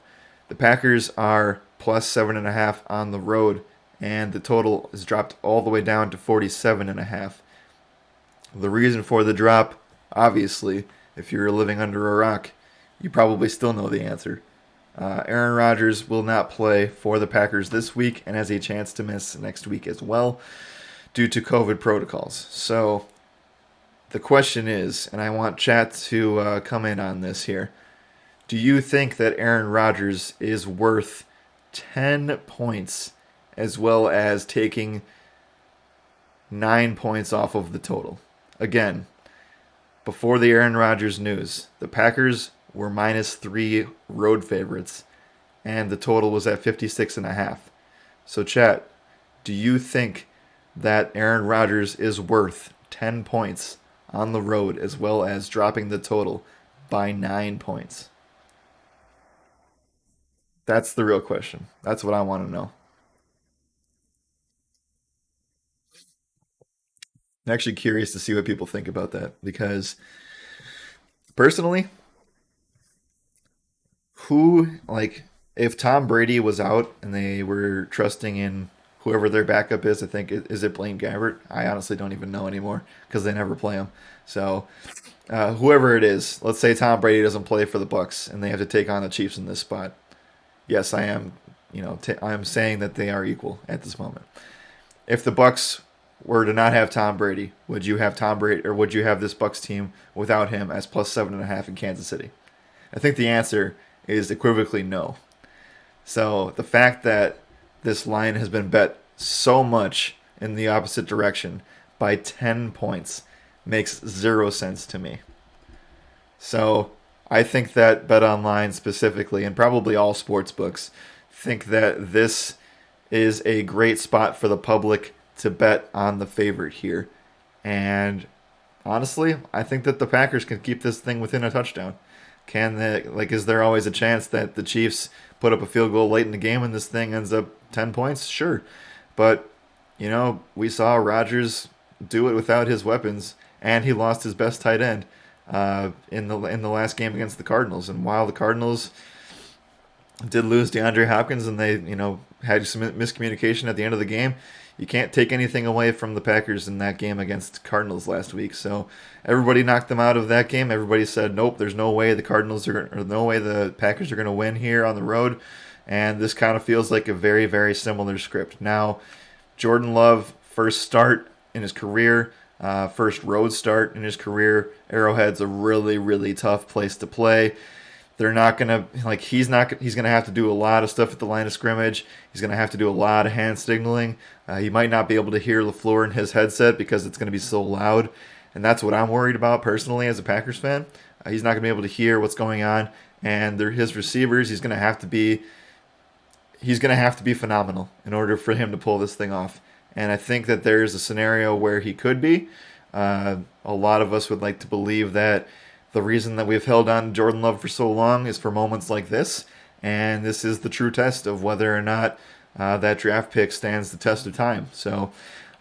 the Packers are +7.5 on the road, and the total is dropped all the way down to 47.5. The reason for the drop, obviously, if you're living under a rock, you probably still know the answer. Aaron Rodgers will not play for the Packers this week and has a chance to miss next week as well due to COVID protocols. So the question is, and I want chat to come in on this here, do you think that Aaron Rodgers is worth 10 points as well as taking 9 points off of the total? Again, before the Aaron Rodgers news, the Packers were -3 road favorites, and the total was at 56.5. So, chat, do you think that Aaron Rodgers is worth 10 points on the road as well as dropping the total by 9 points? That's the real question. That's what I want to know. I'm actually curious to see what people think about that because personally, if Tom Brady was out and they were trusting in whoever their backup is, I think is it Blaine Gabbert? I honestly don't even know anymore because they never play him. So whoever it is, let's say Tom Brady doesn't play for the Bucks and they have to take on the Chiefs in this spot. Yes, I am. I am saying that they are equal at this moment. If the Bucks were to not have Tom Brady, would you have Tom Brady or would you have this Bucks team without him as +7.5 in Kansas City? I think the answer is equivocally no. So the fact that this line has been bet so much in the opposite direction by 10 points makes zero sense to me. So I think that BetOnline specifically, and probably all sports books, think that this is a great spot for the public to bet on the favorite here. And honestly, I think that the Packers can keep this thing within a touchdown. Is there always a chance that the Chiefs put up a field goal late in the game and this thing ends up 10 points? Sure. But, we saw Rodgers do it without his weapons, and he lost his best tight end in the last game against the Cardinals. And while the Cardinals did lose DeAndre Hopkins and they, had some miscommunication at the end of the game, you can't take anything away from the Packers in that game against Cardinals last week. So everybody knocked them out of that game. Everybody said, nope, there's no way no way the Packers are going to win here on the road. And this kind of feels like a very, very similar script. Now, Jordan Love, first start in his career, first road start in his career. Arrowhead's a really, really tough place to play. They're not gonna he's gonna have to do a lot of stuff at the line of scrimmage. He's gonna have to do a lot of hand signaling. He might not be able to hear LaFleur in his headset because it's gonna be so loud, and that's what I'm worried about personally as a Packers fan. He's not gonna be able to hear what's going on, and they're his receivers. He's gonna have to be phenomenal in order for him to pull this thing off. And I think that there's a scenario where he could be. A lot of us would like to believe that the reason that we've held on to Jordan Love for so long is for moments like this, and this is the true test of whether or not that draft pick stands the test of time. So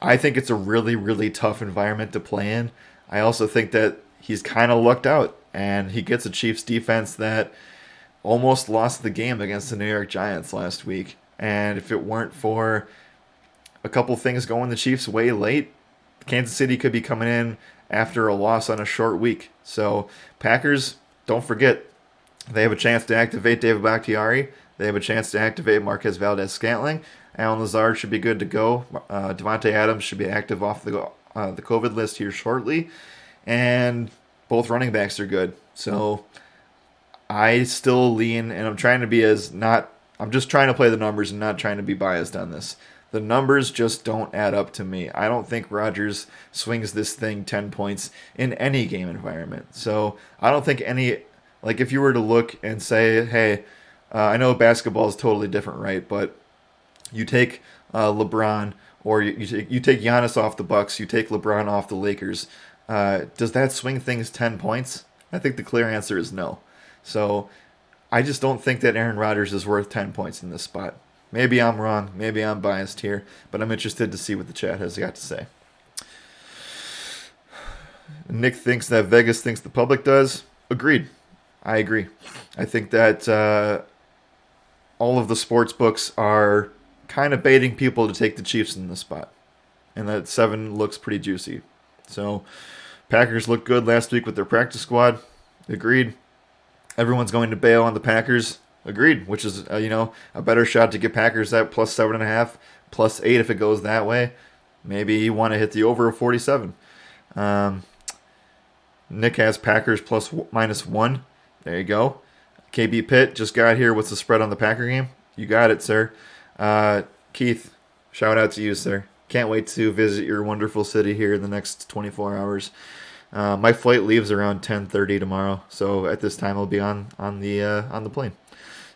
I think it's a really, really tough environment to play in. I also think that he's kind of lucked out, and he gets a Chiefs defense that almost lost the game against the New York Giants last week. And if it weren't for a couple things going the Chiefs' way late, Kansas City could be coming in after a loss on a short week. So Packers, don't forget, they have a chance to activate David Bakhtiari. They have a chance to activate Marquez Valdez-Scantling. Allen Lazard should be good to go. Devontae Adams should be active off the COVID list here shortly. And both running backs are good. So I still lean, and I'm just trying to play the numbers and not trying to be biased on this. The numbers just don't add up to me. I don't think Rodgers swings this thing 10 points in any game environment. So I don't think if you were to look and say, hey, I know basketball is totally different, right? But You take LeBron, or you take Giannis off the Bucks. You take LeBron off the Lakers. Does that swing things 10 points? I think the clear answer is no. So I just don't think that Aaron Rodgers is worth 10 points in this spot. Maybe I'm wrong. Maybe I'm biased here, but I'm interested to see what the chat has got to say. Nick thinks that Vegas thinks the public does. Agreed. I agree. I think that all of the sports books are kind of baiting people to take the Chiefs in this spot, and that 7 looks pretty juicy. So Packers looked good last week with their practice squad. Agreed. Everyone's going to bail on the Packers. Agreed. Which is a better shot to get Packers at plus 7.5, plus 8 if it goes that way. Maybe you want to hit the over of 47. Nick has Packers plus -1. There you go. KB Pitt just got here. What's the spread on the Packer game? You got it, sir. Keith, shout out to you, sir. Can't wait to visit your wonderful city here in the next 24 hours. My flight leaves around 10:30 tomorrow, so at this time I'll be on the plane.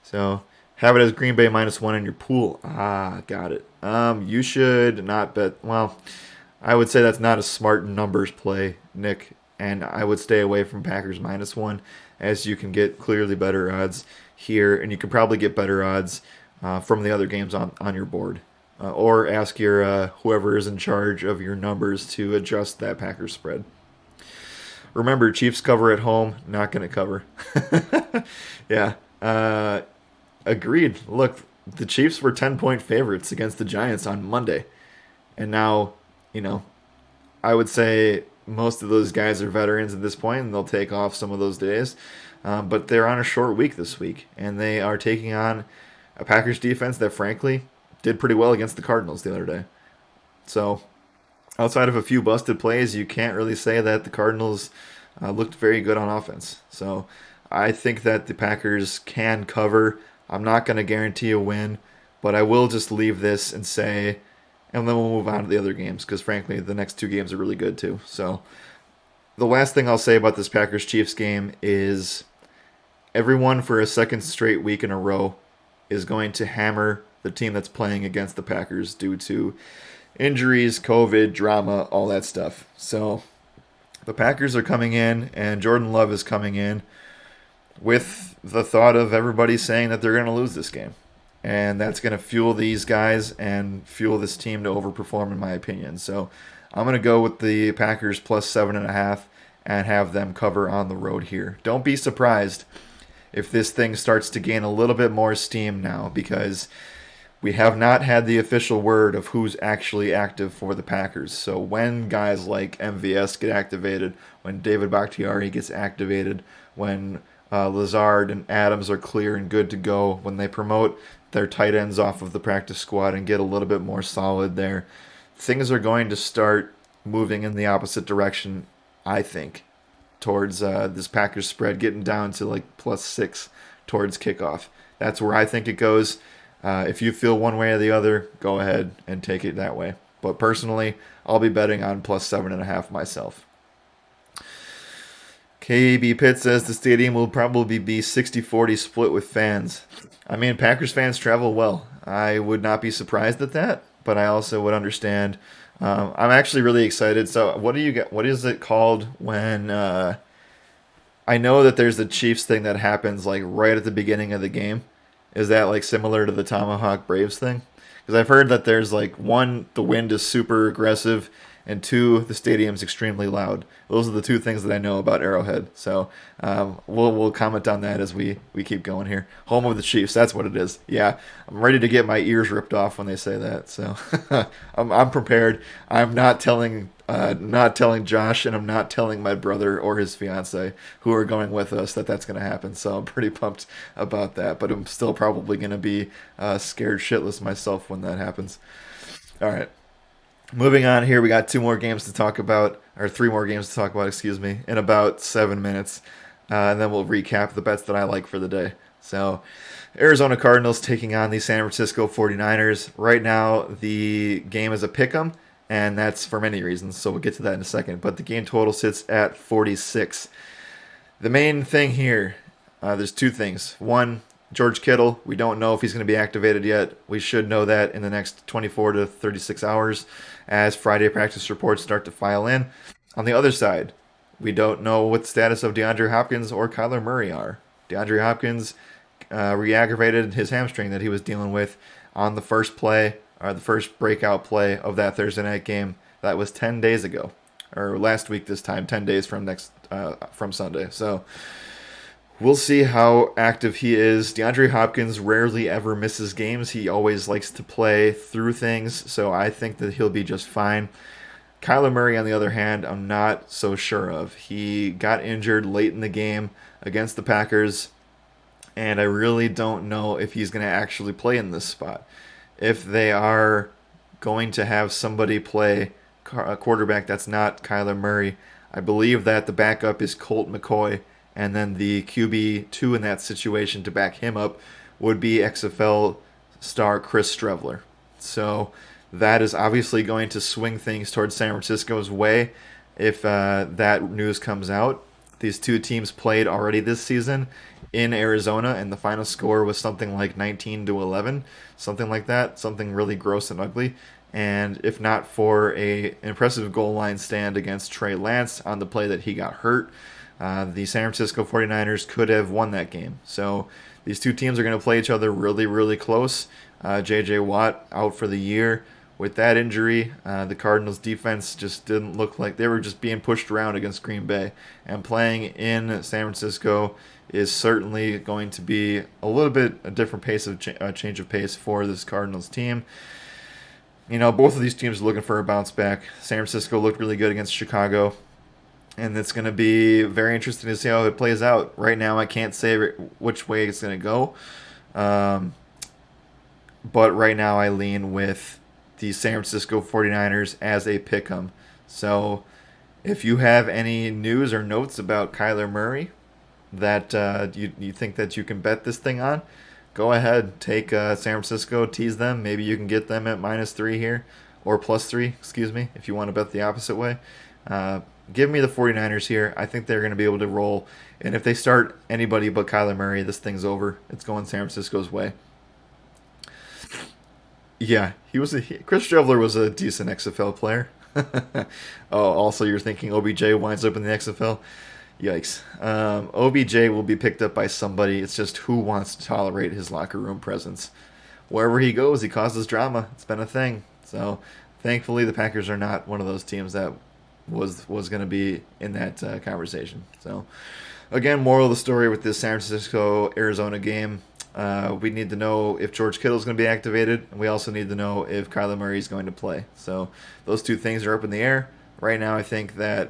So have it as Green Bay -1 in your pool. Got it. You should not bet. Well, I would say that's not a smart numbers play, Nick, and I would stay away from Packers -1, as you can get clearly better odds here, and you can probably get better odds from the other games on your board. Or ask your whoever is in charge of your numbers to adjust that Packers spread. Remember, Chiefs cover at home, not going to cover. Yeah, agreed. Look, the Chiefs were 10-point favorites against the Giants on Monday. And now, I would say most of those guys are veterans at this point, and they'll take off some of those days. But they're on a short week this week, and they are taking on a Packers defense that, frankly, did pretty well against the Cardinals the other day. So, outside of a few busted plays, you can't really say that the Cardinals looked very good on offense. So, I think that the Packers can cover. I'm not going to guarantee a win, but I will just leave this and say, and then we'll move on to the other games, because frankly, the next 2 games are really good too. So, the last thing I'll say about this Packers-Chiefs game is everyone for a second straight week in a row is going to hammer the team that's playing against the Packers due to injuries, COVID, drama, all that stuff. So the Packers are coming in, and Jordan Love is coming in with the thought of everybody saying that they're going to lose this game. And that's going to fuel these guys and fuel this team to overperform, in my opinion. So I'm going to go with the Packers plus 7.5 and have them cover on the road here. Don't be surprised if this thing starts to gain a little bit more steam now, because we have not had the official word of who's actually active for the Packers. So when guys like MVS get activated, when David Bakhtiari gets activated, when Lazard and Adams are clear and good to go, when they promote their tight ends off of the practice squad and get a little bit more solid there, things are going to start moving in the opposite direction, I think, towards this Packers spread getting down to like +6 towards kickoff. That's where I think it goes. If you feel one way or the other, go ahead and take it that way. But personally, I'll be betting on plus 7.5 myself. KB Pitt says the stadium will probably be 60-40 split with fans. I mean, Packers fans travel well. I would not be surprised at that, but I also would understand. I'm actually really excited. So what do you get? What is it called when I know that there's the Chiefs thing that happens like right at the beginning of the game? Is that like similar to the Tomahawk Braves thing? Because I've heard that there's like 1, the wind is super aggressive, and 2, the stadium's extremely loud. Those are the 2 things that I know about Arrowhead. So we'll comment on that as we keep going here. Home of the Chiefs, that's what it is. Yeah, I'm ready to get my ears ripped off when they say that. So I'm prepared. I'm not telling Josh, and I'm not telling my brother or his fiance who are going with us that's going to happen. So I'm pretty pumped about that. But I'm still probably going to be scared shitless myself when that happens. All right. Moving on here, we got 2 more games to talk about, or 3 more games to talk about, excuse me, in about 7 minutes. And then we'll recap the bets that I like for the day. So, Arizona Cardinals taking on the San Francisco 49ers. Right now, the game is a pick'em, and that's for many reasons, so we'll get to that in a second. But the game total sits at 46. The main thing here, there's 2 things. One, George Kittle, we don't know if he's going to be activated yet. We should know that in the next 24 to 36 hours as Friday practice reports start to file in. On the other side, we don't know what the status of DeAndre Hopkins or Kyler Murray are. DeAndre Hopkins re-aggravated his hamstring that he was dealing with on the first play, or the first breakout play of that Thursday night game. That was 10 days ago, or last week this time, 10 days from Sunday. So we'll see how active he is. DeAndre Hopkins rarely ever misses games. He always likes to play through things, so I think that he'll be just fine. Kyler Murray, on the other hand, I'm not so sure of. He got injured late in the game against the Packers, and I really don't know if he's going to actually play in this spot. If they are going to have somebody play a quarterback that's not Kyler Murray, I believe that the backup is Colt McCoy, and then the QB2 in that situation to back him up would be XFL star Chris Streveler. So that is obviously going to swing things towards San Francisco's way if that news comes out. These two teams played already this season in Arizona, and the final score was something like 19-11, something like that, something really gross and ugly. And if not for a impressive goal line stand against Trey Lance on the play that he got hurt, the San Francisco 49ers could have won that game. So these two teams are going to play each other really, really close. J.J. Watt out for the year. With that injury, the Cardinals defense just didn't look like they were just being pushed around against Green Bay. And playing in San Francisco is certainly going to be a little bit a different pace of change of pace for this Cardinals team. You know, both of these teams are looking for a bounce back. San Francisco looked really good against Chicago, and it's going to be very interesting to see how it plays out. Right now, I can't say which way it's going to go, but right now I lean with the San Francisco 49ers as a pick'em. So if you have any news or notes about Kyler Murray that you think that you can bet this thing on, go ahead, take San Francisco, tease them. Maybe you can get them at -3 here, or +3, excuse me, if you want to bet the opposite way. Give me the 49ers here. I think they're going to be able to roll. And if they start anybody but Kyler Murray, this thing's over. It's going San Francisco's way. Yeah, Chris Streveler was a decent XFL player. Oh, also you're thinking OBJ winds up in the XFL? Yikes. OBJ will be picked up by somebody. It's just who wants to tolerate his locker room presence. Wherever he goes, he causes drama. It's been a thing. So thankfully the Packers are not one of those teams that was going to be in that conversation. So again, moral of the story with this San Francisco Arizona game, we need to know if George Kittle is going to be activated, and we also need to know if Kyler Murray is going to play. So those two things are up in the air right now. I think that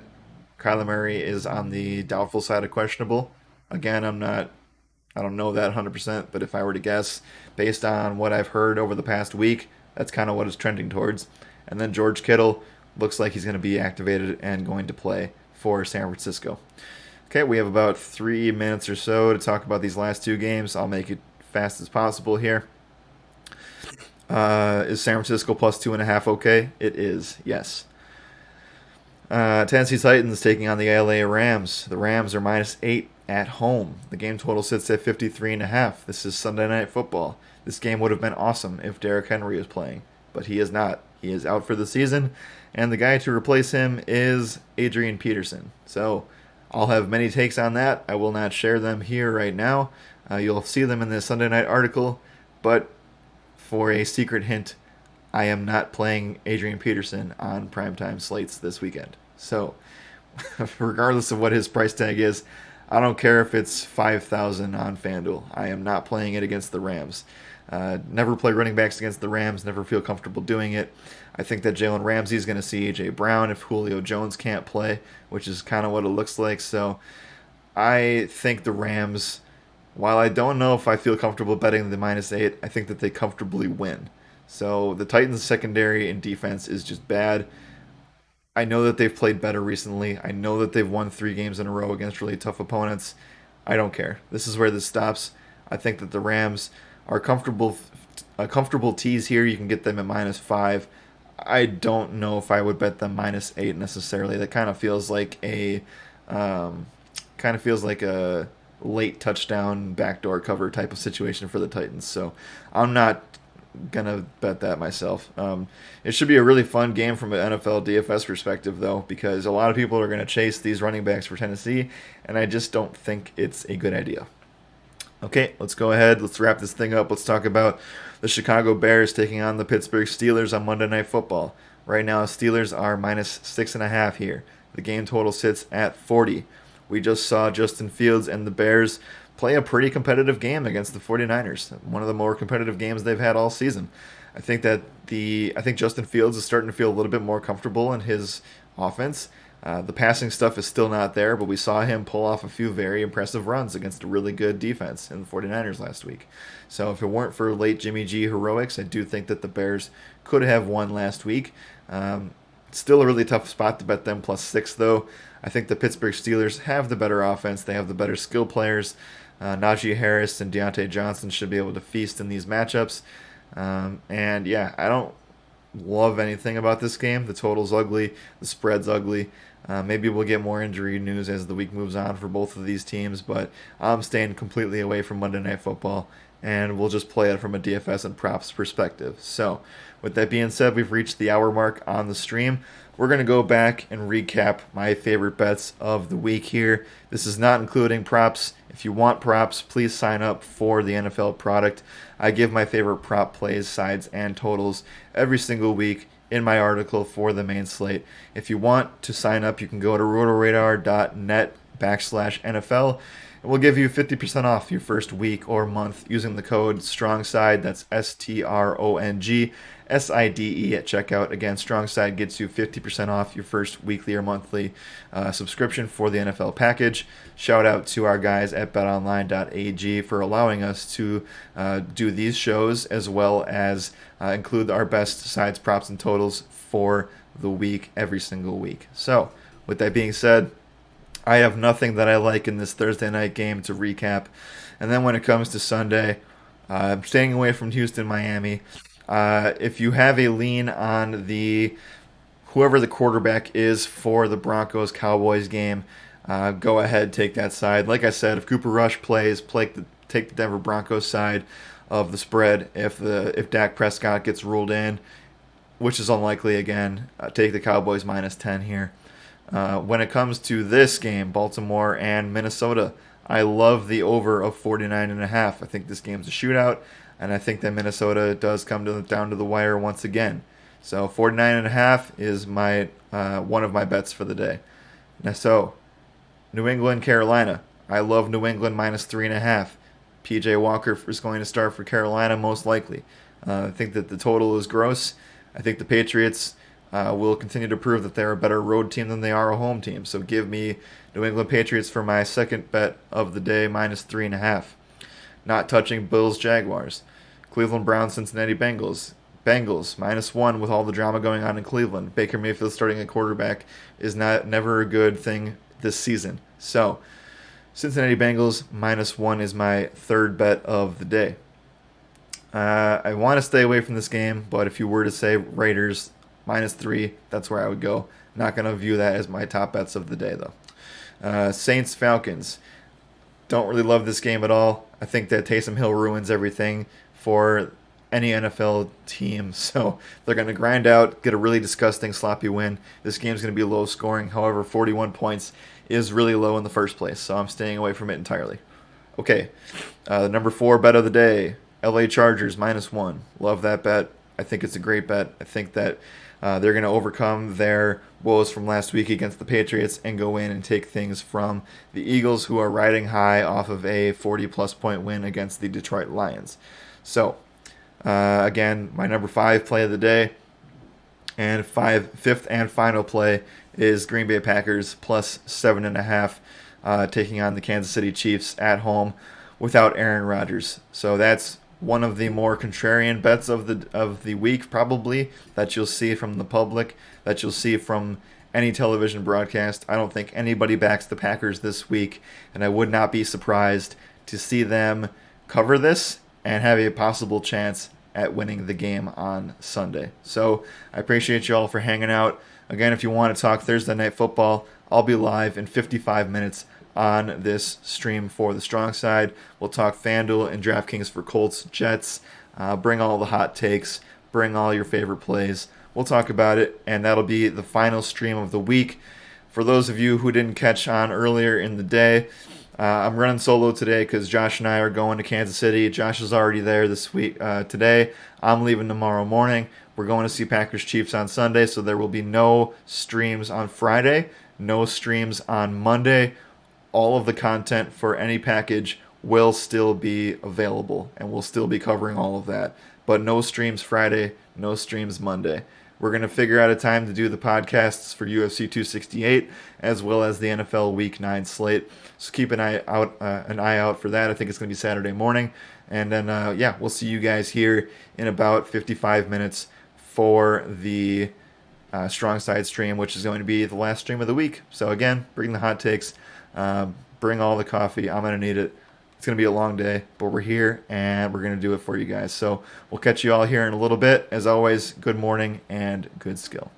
Kyler Murray is on the doubtful side of questionable. Again, I don't know that 100%, but if I were to guess, based on what I've heard over the past week, that's kind of what it's trending towards. And then George Kittle looks like he's going to be activated and going to play for San Francisco. Okay, we have about 3 minutes or so to talk about these last two games. I'll make it fast as possible here. Is San Francisco +2.5 okay? It is, yes. Tennessee Titans taking on the LA Rams. The Rams are -8 at home. The game total sits at 53.5. This is Sunday Night Football. This game would have been awesome if Derrick Henry was playing, but he is not. He is out for the season, and the guy to replace him is Adrian Peterson. So I'll have many takes on that. I will not share them here right now. You'll see them in the Sunday night article, but for a secret hint, I am not playing Adrian Peterson on primetime slates this weekend. So, regardless of what his price tag is, I don't care if it's $5,000 on FanDuel. I am not playing it against the Rams. Never play running backs against the Rams. Never feel comfortable doing it. I think that Jalen Ramsey is going to see A.J. Brown if Julio Jones can't play, which is kind of what it looks like. So, I think the Rams, while I don't know if I feel comfortable betting the -8, I think that they comfortably win. So the Titans' secondary and defense is just bad. I know that they've played better recently. I know that they've won 3 games in a row against really tough opponents. I don't care. This is where this stops. I think that the Rams are comfortable. A comfortable tease here. You can get them at -5. I don't know if I would bet them -8 necessarily. That kind of feels like a late touchdown, backdoor cover type of situation for the Titans. So I'm not gonna bet that myself. It should be a really fun game from an NFL DFS perspective, though, because a lot of people are going to chase these running backs for Tennessee, and I just don't think it's a good idea. Okay, let's go ahead. Let's wrap this thing up. Let's talk about the Chicago Bears taking on the Pittsburgh Steelers on Monday Night Football. Right now, Steelers are -6.5 here. The game total sits at 40. We just saw Justin Fields and the Bears play a pretty competitive game against the 49ers. One of the more competitive games they've had all season. I think Justin Fields is starting to feel a little bit more comfortable in his offense. The passing stuff is still not there, but we saw him pull off a few very impressive runs against a really good defense in the 49ers last week. So if it weren't for late Jimmy G heroics, I do think that the Bears could have won last week. Still a really tough spot to bet them +6, though. I think the Pittsburgh Steelers have the better offense. They have the better skill players. Najee Harris and Deontay Johnson should be able to feast in these matchups. And yeah, I don't love anything about this game. The total's ugly. The spread's ugly. Maybe we'll get more injury news as the week moves on for both of these teams, but I'm staying completely away from Monday Night Football, and we'll just play it from a DFS and props perspective. So, with that being said, we've reached the hour mark on the stream. We're going to go back and recap my favorite bets of the week here. This is not including props. If you want props, please sign up for the NFL product. I give my favorite prop plays, sides, and totals every single week in my article for the main slate. If you want to sign up, you can go to rotoradar.net/NFL, and we'll give you 50% off your first week or month using the code STRONGSIDE. That's STRONGSIDE at checkout. Again, StrongSide gets you 50% off your first weekly or monthly subscription for the NFL package. Shout out to our guys at betonline.ag for allowing us to do these shows, as well as include our best sides, props, and totals for the week every single week. So, with that being said, I have nothing that I like in this Thursday night game to recap. And then when it comes to Sunday, I'm staying away from Houston, Miami. If you have a lean on whoever the quarterback is for the Broncos-Cowboys game, go ahead, take that side. Like I said, if Cooper Rush plays, take the Denver Broncos side of the spread. If Dak Prescott gets ruled in, which is unlikely again, take the Cowboys -10 here. When it comes to this game, Baltimore and Minnesota, I love the over of 49.5. I think this game's a shootout, and I think that Minnesota does come down to the wire once again. So 49.5 is my one of my bets for the day. Now, so New England, Carolina. I love New England -3.5. PJ Walker is going to start for Carolina most likely. I think that the total is gross. I think the Patriots will continue to prove that they're a better road team than they are a home team. So give me New England Patriots for my second bet of the day, -3.5. Not touching Bills, Jaguars. Cleveland Browns, Cincinnati Bengals. Bengals, -1 with all the drama going on in Cleveland. Baker Mayfield starting at quarterback is never a good thing this season. So, Cincinnati Bengals, -1 is my third bet of the day. I want to stay away from this game, but if you were to say Raiders, -3, that's where I would go. Not going to view that as my top bets of the day, though. Saints, Falcons. Don't really love this game at all. I think that Taysom Hill ruins everything for any NFL team. So they're going to grind out, get a really disgusting, sloppy win. This game's going to be low scoring. However, 41 points is really low in the first place, so I'm staying away from it entirely. Okay, the number 4 bet of the day, LA Chargers, -1. Love that bet. I think it's a great bet. I think that they're going to overcome their woes from last week against the Patriots and go in and take things from the Eagles, who are riding high off of a 40-plus point win against the Detroit Lions. So, again, my number 5 play of the day, and fifth and final play is Green Bay Packers +7.5, taking on the Kansas City Chiefs at home without Aaron Rodgers. So that's one of the more contrarian bets of the week, probably, that you'll see from the public, that you'll see from any television broadcast. I don't think anybody backs the Packers this week, and I would not be surprised to see them cover this and have a possible chance at winning the game on Sunday. So I appreciate you all for hanging out. Again, if you want to talk Thursday Night Football, I'll be live in 55 minutes on this stream for the strong side. We'll talk FanDuel and DraftKings for Colts, Jets. Bring all the hot takes. Bring all your favorite plays. We'll talk about it, and that'll be the final stream of the week. For those of you who didn't catch on earlier in the day, I'm running solo today because Josh and I are going to Kansas City. Josh is already there this week today. I'm leaving tomorrow morning. We're going to see Packers Chiefs on Sunday, so there will be no streams on Friday, no streams on Monday. All of the content for any package will still be available, and we'll still be covering all of that. But no streams Friday, no streams Monday. We're going to figure out a time to do the podcasts for UFC 268 as well as the NFL Week 9 slate. So keep an eye out for that. I think it's going to be Saturday morning. And then, we'll see you guys here in about 55 minutes for the Strong Side stream, which is going to be the last stream of the week. So again, bring the hot takes, bring all the coffee. I'm going to need it. It's going to be a long day, but we're here, and we're going to do it for you guys. So we'll catch you all here in a little bit. As always, good morning and good skill.